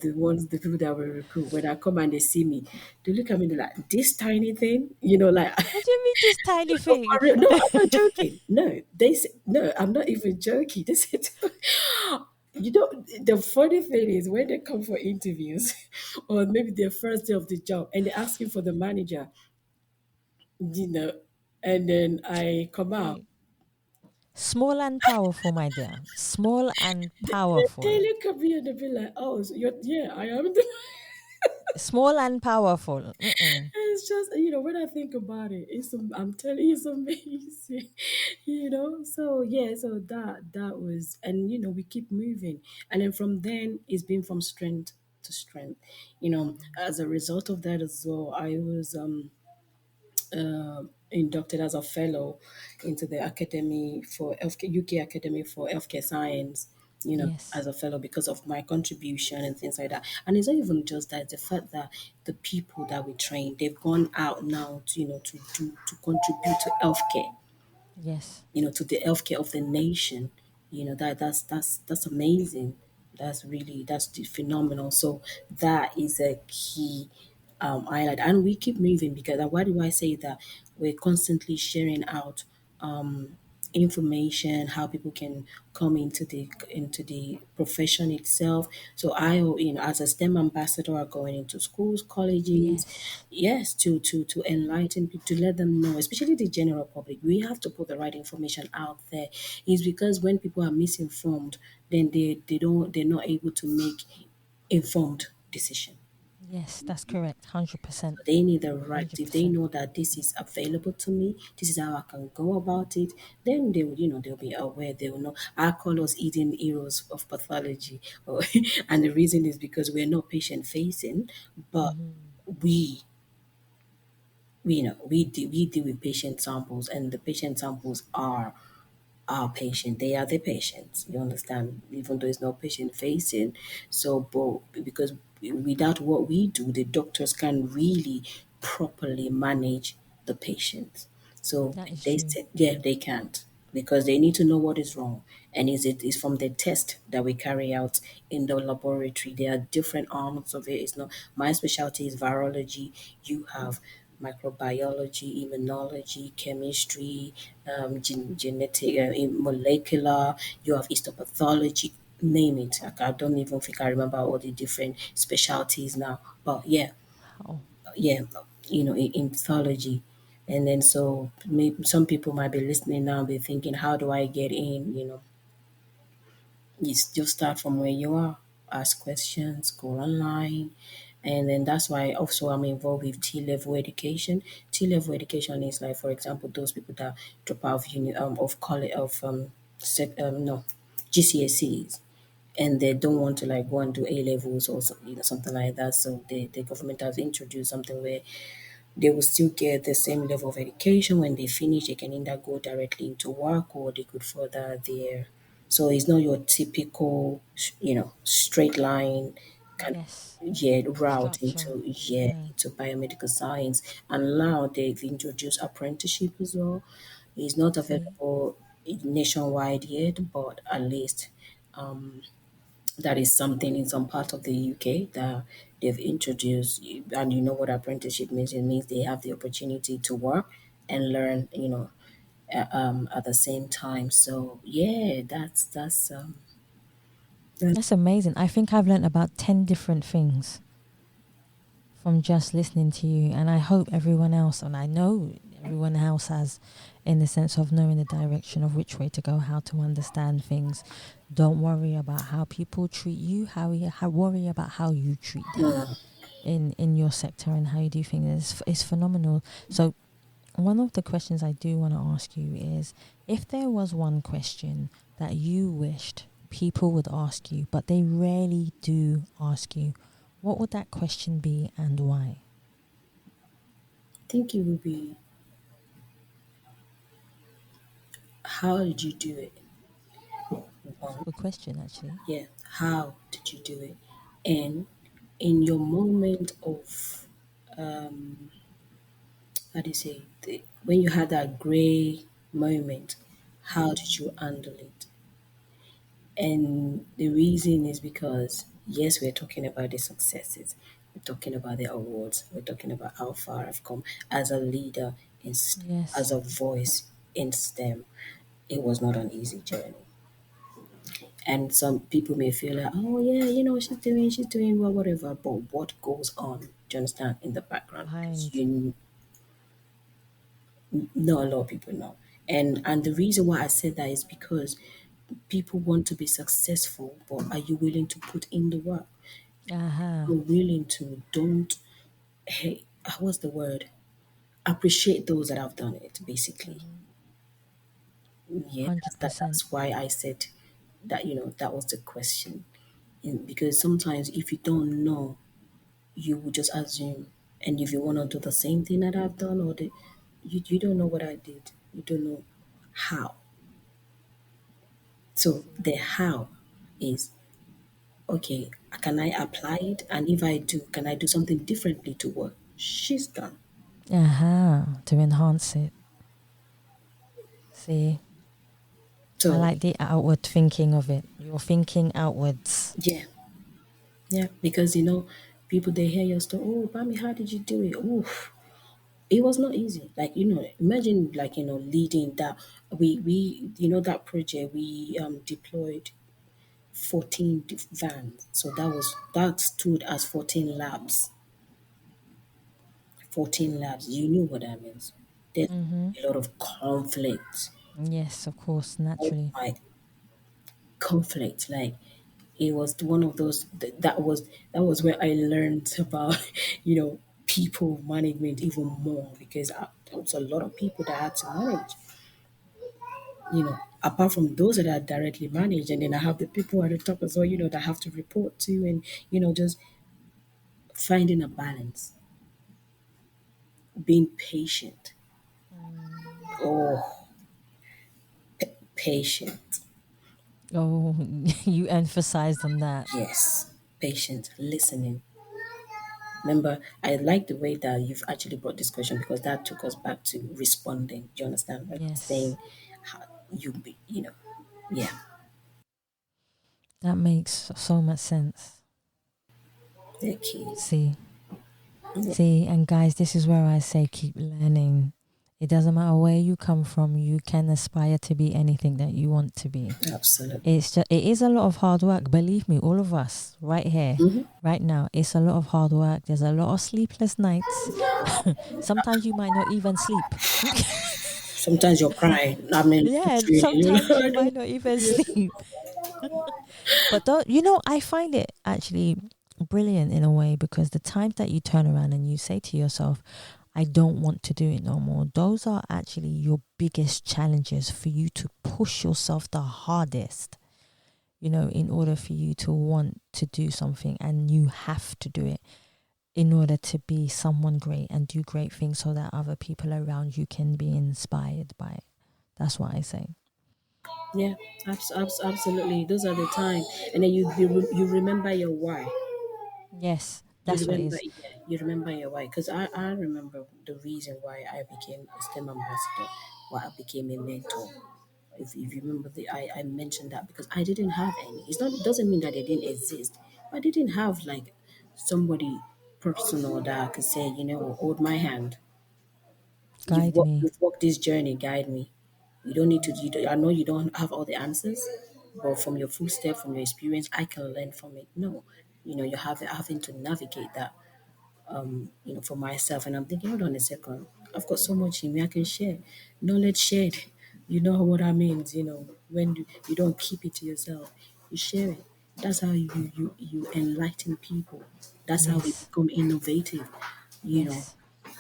people that will recruit, when I come and they see me, they look at me, they're like, this tiny thing, like what do you mean this tiny no, thing? no, I'm not joking. No, they say, no, I'm not even joking. They said, the funny thing is when they come for interviews or maybe their first day of the job and they're asking for the manager, you know, and then I come out. Hey, small and powerful, my dear. Small and They powerful. look at me and they be like, "Oh, so yeah, I am." The Small and powerful. Mm-mm. It's just when I think about it, I'm telling you, it's amazing. So yeah, so that was, and we keep moving, and then from then it's been from strength to strength. As a result of that as well, I was inducted as a fellow into the Academy for Healthcare, UK Academy for Healthcare Science. As Yes, a fellow because of my contribution and things like that. And it's not even just that; the fact that the people that we train, they've gone out now to to contribute to healthcare, yes, to the healthcare of the nation. That's amazing. That's phenomenal. So that is a key highlight, and we keep moving because why do I say that? We're constantly sharing out information, how people can come into the profession itself. So as a STEM ambassador, are going into schools, colleges, yes, yes, to enlighten people, to let them know, especially the general public. We have to put the right information out there. Is because when people are misinformed, then they're not able to make informed decision. yes. That's correct. 100%. They need the right. If they 100%. know that this is available to me, this is how I can go about it, then they'll be aware. They will know. I call us hidden heroes of pathology, and the reason is because we're not patient facing, but we we deal with patient samples, and the patient samples are our patient. They are the patients. You understand? Even though it's not patient facing. So, but because without what we do, the doctors can really properly manage the patient. So That is they true. said, yeah, they can't because they need to know what is wrong. And is from the test that we carry out in the laboratory. There are different arms of it. It's not my specialty is virology. You have microbiology, immunology, chemistry, genetic, molecular. You have histopathology. Name it. Like, I don't even think I remember all the different specialties now. But yeah, Oh, yeah, in pathology. And then so maybe some people might be listening now, be thinking, how do I get in? You still start from where you are, ask questions, go online, and then that's why also I'm involved with T-level education. T-level education is like, for example, those people that drop out of college no GCSEs, and they don't want to like go and do A levels or something like that. So the government has introduced something where they will still get the same level of education. When they finish, they can either go directly into work or they could further their. So it's not your typical, straight line kind of yes. route Structure. Yeah. into biomedical science. And now they've introduced apprenticeship as well. It's not See, available nationwide yet, but at least that is something in some part of the UK that they've introduced. And you know what apprenticeship means? It means they have the opportunity to work and learn, at the same time. So yeah, that's that's amazing. I think I've learned about 10 different things from just listening to you. And I hope everyone else, and I know everyone else has, in the sense of knowing the direction of which way to go, how to understand things. Don't worry about how people treat you, worry about how you treat them in your sector and how you do things. It's phenomenal. So one of the questions I do want to ask you is, if there was one question that you wished people would ask you, but they rarely do ask you, what would that question be and why? I think it would be, how did you do it? It's a good question, actually. Yeah, how did you do it? And in your moment of, how do you say, when you had that gray moment, how did you handle it? And the reason is because, yes, we're talking about the successes, we're talking about the awards, we're talking about how far I've come as a leader, Yes. as a voice in STEM. It was not an easy journey. And some people may feel like, oh yeah, she's doing well, whatever. But what goes on? Do you understand, in the background? Because Behind. you know, a lot of people know. And the reason why I said that is because people want to be successful, but are you willing to put in the work? Aha. You're willing to, don't, hey, what's the word? Appreciate those that have done it, basically. Yeah, that's 100%. why I said that, that was the question. Because sometimes if you don't know, you would just assume. And if you want to do the same thing that I've done, you don't know what I did. You don't know how. So the how is, okay, can I apply it? And if I do, can I do something differently to what she's done? Aha. To enhance it. See, I So like the outward thinking of it. You're thinking outwards. yeah, yeah, because people, they hear your story. Oh, Bami, how did you do it? Oof, it was not easy. Like, imagine, like, leading that. We that project, we deployed 14 vans. So that stood as 14 labs. 14 labs. You knew what that means. There's Mm-hmm. a lot of conflict. Yes, of course, Oh naturally. my, conflict. Like, it was one of those, that was where I learned about, people management even more, because there was a lot of people that I had to manage. Apart from those that are directly managed, and then I have the people at the top as well, that I have to report to, and just finding a balance, being patient. Mm. Oh, patient. Oh, you emphasized on that. Yes, patient, listening. Remember, I like the way that you've actually brought this question, because that took us back to responding. Do you understand? Like, Yes, saying how yeah, that makes so much sense. the key. See, and guys, this is where I say keep learning. It doesn't matter where you come from, you can aspire to be anything that you want to be. Absolutely. It is a lot of hard work. Believe me, all of us right here, right now, it's a lot of hard work. There's a lot of sleepless nights. Sometimes you might not even sleep. Sometimes you're crying. I mean, Yeah, literally. sometimes you might not even sleep. But don't, I find it actually brilliant in a way, because the times that you turn around and you say to yourself, I don't want to do it no more, those are actually your biggest challenges for you to push yourself the hardest, in order for you to want to do something, and you have to do it in order to be someone great and do great things so that other people around you can be inspired by it. That's what I say. Yeah, absolutely. Those are the time, and then you remember your why. Yes, You that's what it remember, is. yeah, you remember your why. Because I remember the reason why I became a STEM ambassador, why I became a mentor. If you remember, I mentioned that because I didn't have any. It doesn't mean that they didn't exist. But I didn't have, like, somebody personal that I could say, hold my hand. Guide me. You've walked this journey, guide me. You don't need to. I know you don't have all the answers, but from your footstep, from your experience, I can learn from it. No, you having to navigate that. for myself. And I'm thinking, hold on a second, I've got so much in me I can share. Knowledge shared. You know what that means, when you don't keep it to yourself, you share it. That's how you enlighten people. That's how we Yes. become innovative. You know, Yes.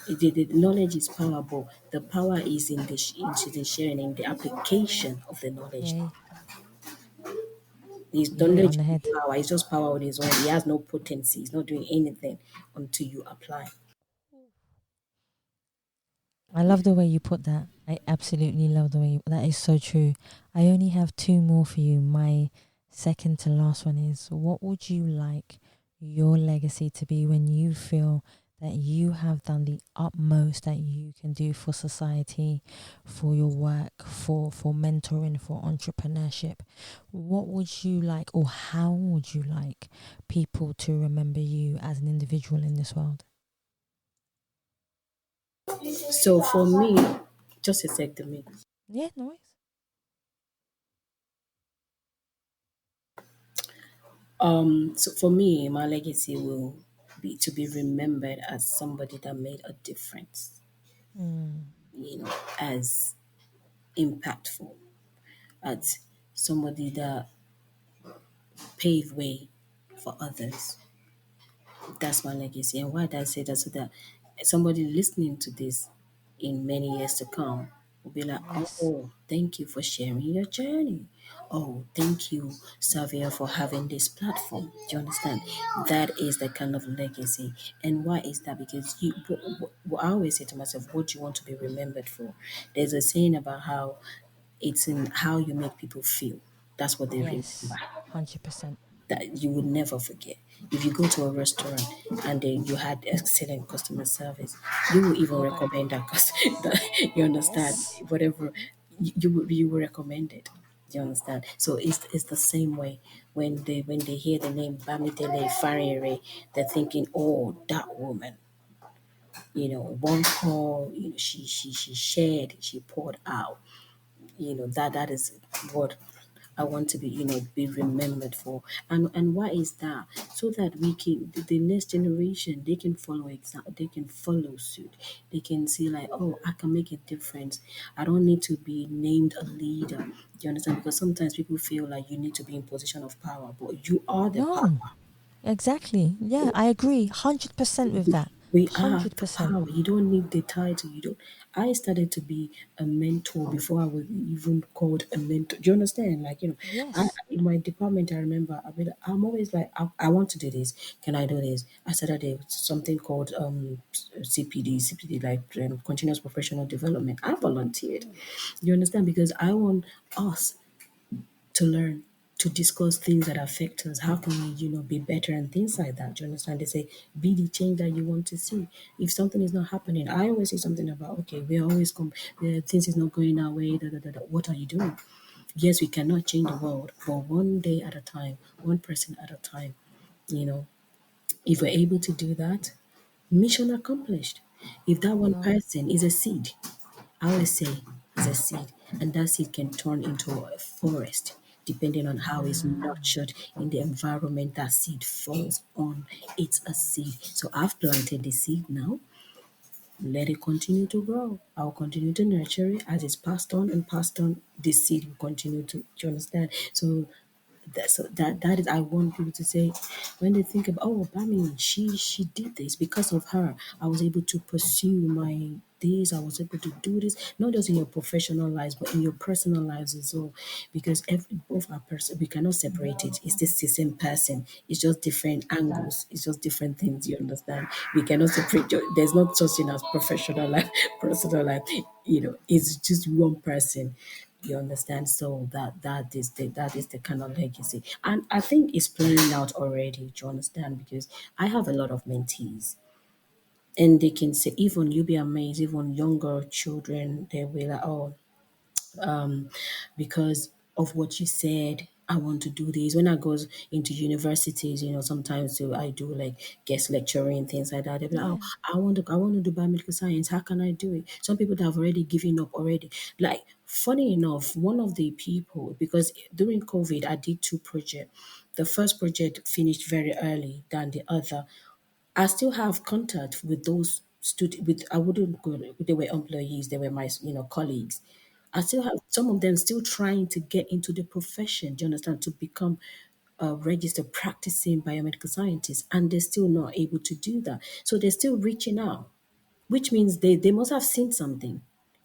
the knowledge is powerful. The power is in into the sharing, in the application of the knowledge. Yeah. His You hit it on knowledge the is head. power. It's just power on his own. He has no potency. He's not doing anything until you apply. I love the way you put that. I absolutely love the way that is so true. I only have two more for you. My second to last one is, what would you like your legacy to be when you feel that you have done the utmost that you can do for society, for your work, for mentoring, for entrepreneurship? What would you like, or how would you like people to remember you as an individual in this world? So for me, just a sec to me. Yeah, no worries. So for me, my legacy will be to be remembered as somebody that made a difference, Mm, as impactful, as somebody that paved way for others. That's my legacy. And why did I say that? So that somebody listening to this in many years to come will be like, yes. oh, thank you for sharing your journey. Oh, thank you, Savia, for having this platform. Do you understand? That is the kind of legacy. And why is that? Because I always say to myself, what do you want to be remembered for? There's a saying about how it's in how you make people feel. That's what they remember, Yes. 100%. that you would never forget. If you go to a restaurant and you had excellent customer service, you will even recommend that you understand, Yes. whatever you will recommend it. You understand? So it's the same way when they hear the name Bamidele Farinre, they're thinking, oh, that woman. One call, she shared, she poured out. That is what I want to be remembered for. And why is that? So that we can the next generation, they can follow they can follow suit. They can see like, oh, I can make a difference. I don't need to be named a leader. Do you understand? Because sometimes people feel like you need to be in position of power, but you are the No. power. Exactly. Yeah, I agree 100% with that. We are the 100%. power. You don't need the title. You don't. I started to be a mentor before I was even called a mentor. Do you understand? Like, Yes. in my department, I remember I'm always like, I want to do this. Can I do this? I started something called CPD, like continuous professional development. I volunteered. You understand? Because I want us to learn, to discuss things that affect us. How can we, be better and things like that? Do you understand? They say, be the change that you want to see. If something is not happening, I always say something about, okay, we're always, things is not going our way, da, da, da, da. What are you doing? Yes, we cannot change the world, but one day at a time, one person at a time, you know, if we're able to do that, mission accomplished. If that one No. person is a seed, I always say it's a seed, and that seed can turn into a forest depending on how it's nurtured in the environment that seed falls on. It's a seed. So I've planted the seed now. Let it continue to grow. I'll continue to nurture it as it's passed on and passed on. The seed will continue to. Do you understand? So that is, I want people to say, when they think of, oh, Bami, she did this. Because of her, I was able to pursue my this. I was able to do this, not just in your professional lives, but in your personal lives as well. Because both are person, we cannot separate it. It's the same person. It's just different angles. It's just different things. You understand? We cannot separate. There's not such thing as professional life, personal life. It's just one person. You understand? So that is the kind of legacy, and I think it's playing out already. Do you understand? Because I have a lot of mentees, and they can say, even you be amazed, even younger children, they will like, oh, because of what you said. I want to do this. When I goes into universities, sometimes I do like guest lecturing and things like that. They'll be like, oh, Yeah. I want to do biomedical science. How can I do it? Some people that have already given up already. Like, funny enough, one of the people, because during COVID, I did two projects. The first project finished very early than the other. I still have contact with those with I wouldn't go, they were employees, they were my colleagues. I still have some of them still trying to get into the profession, do you understand, to become a registered practicing biomedical scientists, and they're still not able to do that. So they're still reaching out, which means they must have seen something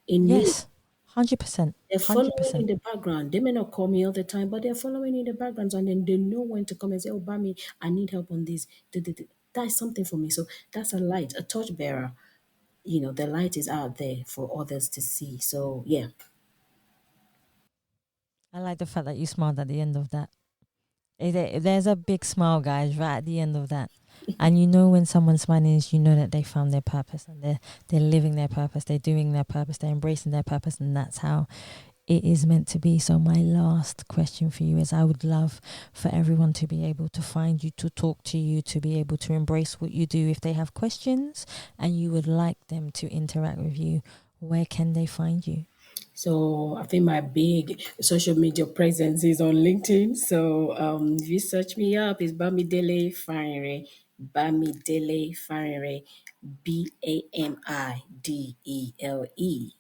in me. Yes, 100%. They're following in 100%. the background. They may not call me all the time, but they're following in the background, and then they know when to come and say, "Oh, Bami, I need help on this." That is something for me. So that's a light, a torchbearer. The light is out there for others to see. So yeah. I like the fact that you smiled at the end of that. There's a big smile, guys, right at the end of that. And when someone's smiling is, that they found their purpose, and they're living their purpose, they're doing their purpose, they're embracing their purpose, and that's how it is meant to be. So my last question for you is, I would love for everyone to be able to find you, to talk to you, to be able to embrace what you do. If they have questions and you would like them to interact with you, where can they find you? So I think my big social media presence is on LinkedIn. So if you search me up, it's Bamidele Farinre. Bamidele Farinre. Bamidele Farinre.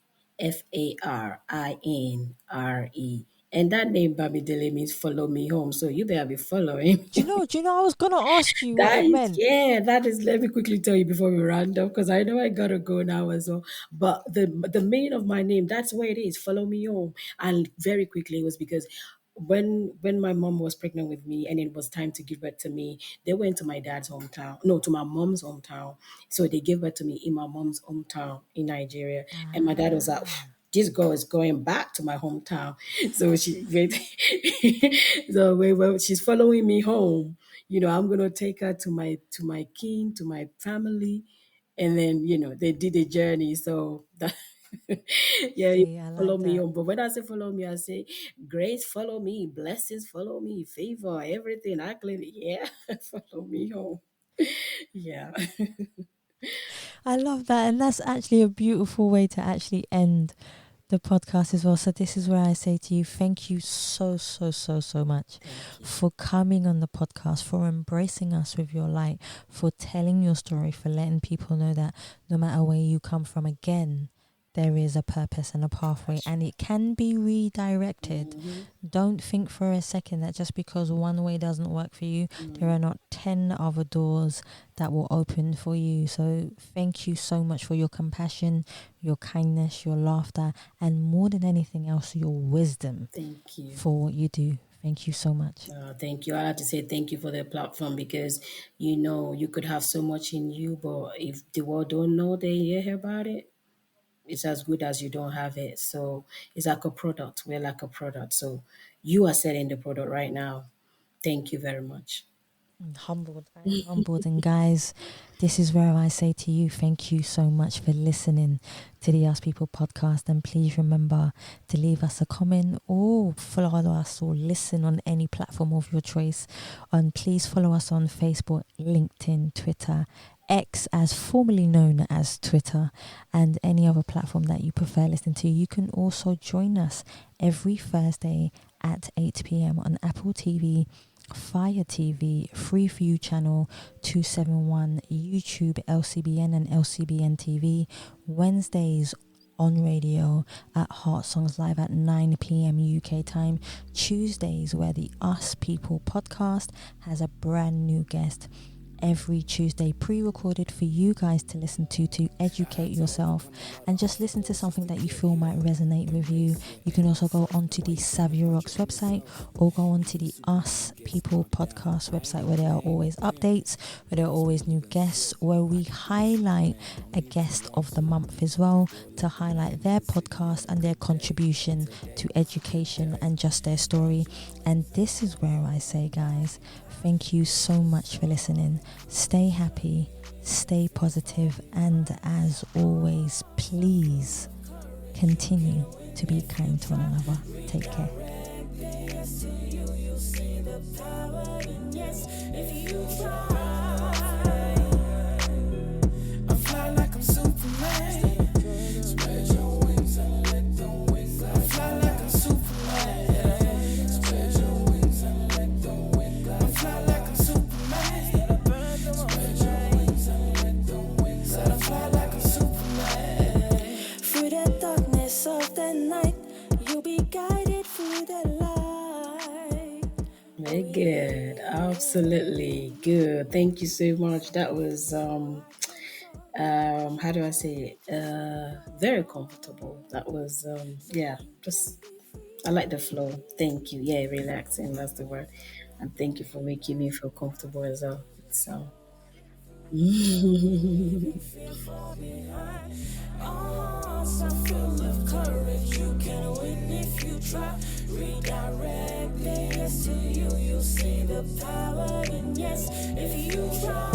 And that name Bamidele means follow me home. So you better be following. Do you know I was gonna ask you what That it is, meant. yeah, that is, let me quickly tell you before we round up, because I know I gotta go now as well. But the meaning of my name, that's where it is. Follow me home. And very quickly, it was because when my mom was pregnant with me and it was time to give birth to me, they went to my dad's hometown, no, to my mom's hometown. So they gave birth to me in my mom's hometown in Nigeria. And my dad was like, this girl is going back to my hometown. So she's following me home. I'm gonna take her to my kin, to my family, and then they did a journey. So that, yeah, See, I follow like me that. home. But when I say follow me, I say grace follow me, blessings follow me, favor, everything. I claim it. Yeah, follow me home. Yeah. I love that, and that's actually a beautiful way to actually end the podcast as well. So this is where I say to you, thank you so much for coming on the podcast, for embracing us with your light, for telling your story, for letting people know that no matter where you come from, again, there is a purpose and a pathway, and it can be redirected. Don't think for a second that just because one way doesn't work for you, there are not 10 other doors that will open for you. So thank you so much for your compassion, your kindness, your laughter, and more than anything else, your wisdom. Thank you for what you do. Thank you so much. Thank you. I have to say thank you for the platform, because you could have so much in you, but if the world don't know, they hear about it, it's as good as you don't have it. So it's like a product. We're like a product. So you are selling the product right now. Thank you very much. Humbled. I am humbled. And guys, this is where I say to you, thank you so much for listening to the Ask People podcast. And please remember to leave us a comment or follow us or listen on any platform of your choice. And please follow us on Facebook, LinkedIn, Twitter, X, as formerly known as Twitter, and any other platform that you prefer listening to. You can also join us every Thursday at 8 p.m. on Apple TV, Fire TV, Free For You Channel 271, YouTube, LCBN and LCBN TV, Wednesdays on radio at Heart Songs Live at 9 p.m. UK time, Tuesdays where the Us People podcast has a brand new guest every Tuesday, pre-recorded for you guys to listen to educate yourself and just listen to something that you feel might resonate with you. You can also go onto the Savia Rocks website or go onto the Us People podcast website, where there are always updates, where there are always new guests, where we highlight a guest of the month as well, to highlight their podcast and their contribution to education and just their story. And this is where I say, guys, thank you so much for listening. Stay happy, stay positive, and as always, please continue to be kind to one another. Take care. Very good. Absolutely good. Thank you so much. That was how do I say it? Very comfortable. That was just I like the flow. Thank you. Yeah, relaxing, that's the word. And thank you for making me feel comfortable as well. So So full of courage, you can win if you try. Redirect the yes to you, you'll see the power in yes if you try.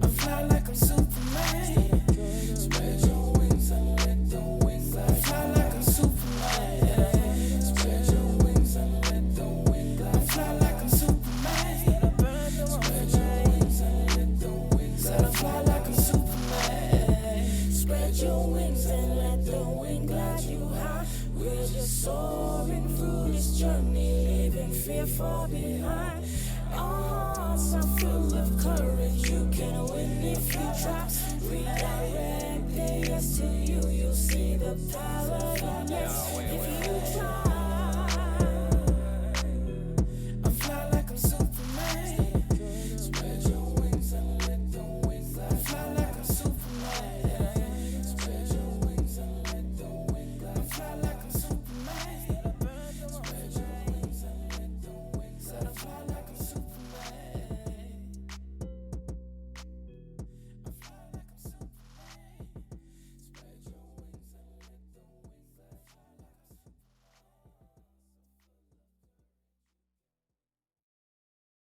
I fly like I'm Superman. Spread your wings and let the wings fly. I fly like I'm Superman. Spread your wings and let the wings fly. I fly like I'm Superman. Spread your wings and let the wings fly. I fly like I'm Superman. Spread your wings and let the wind glide you high. We're just soaring through this journey, leaving fear far behind. Our hearts are full of courage, you can win if you try. Redirect the yes to you, you'll see the power in yes if you try.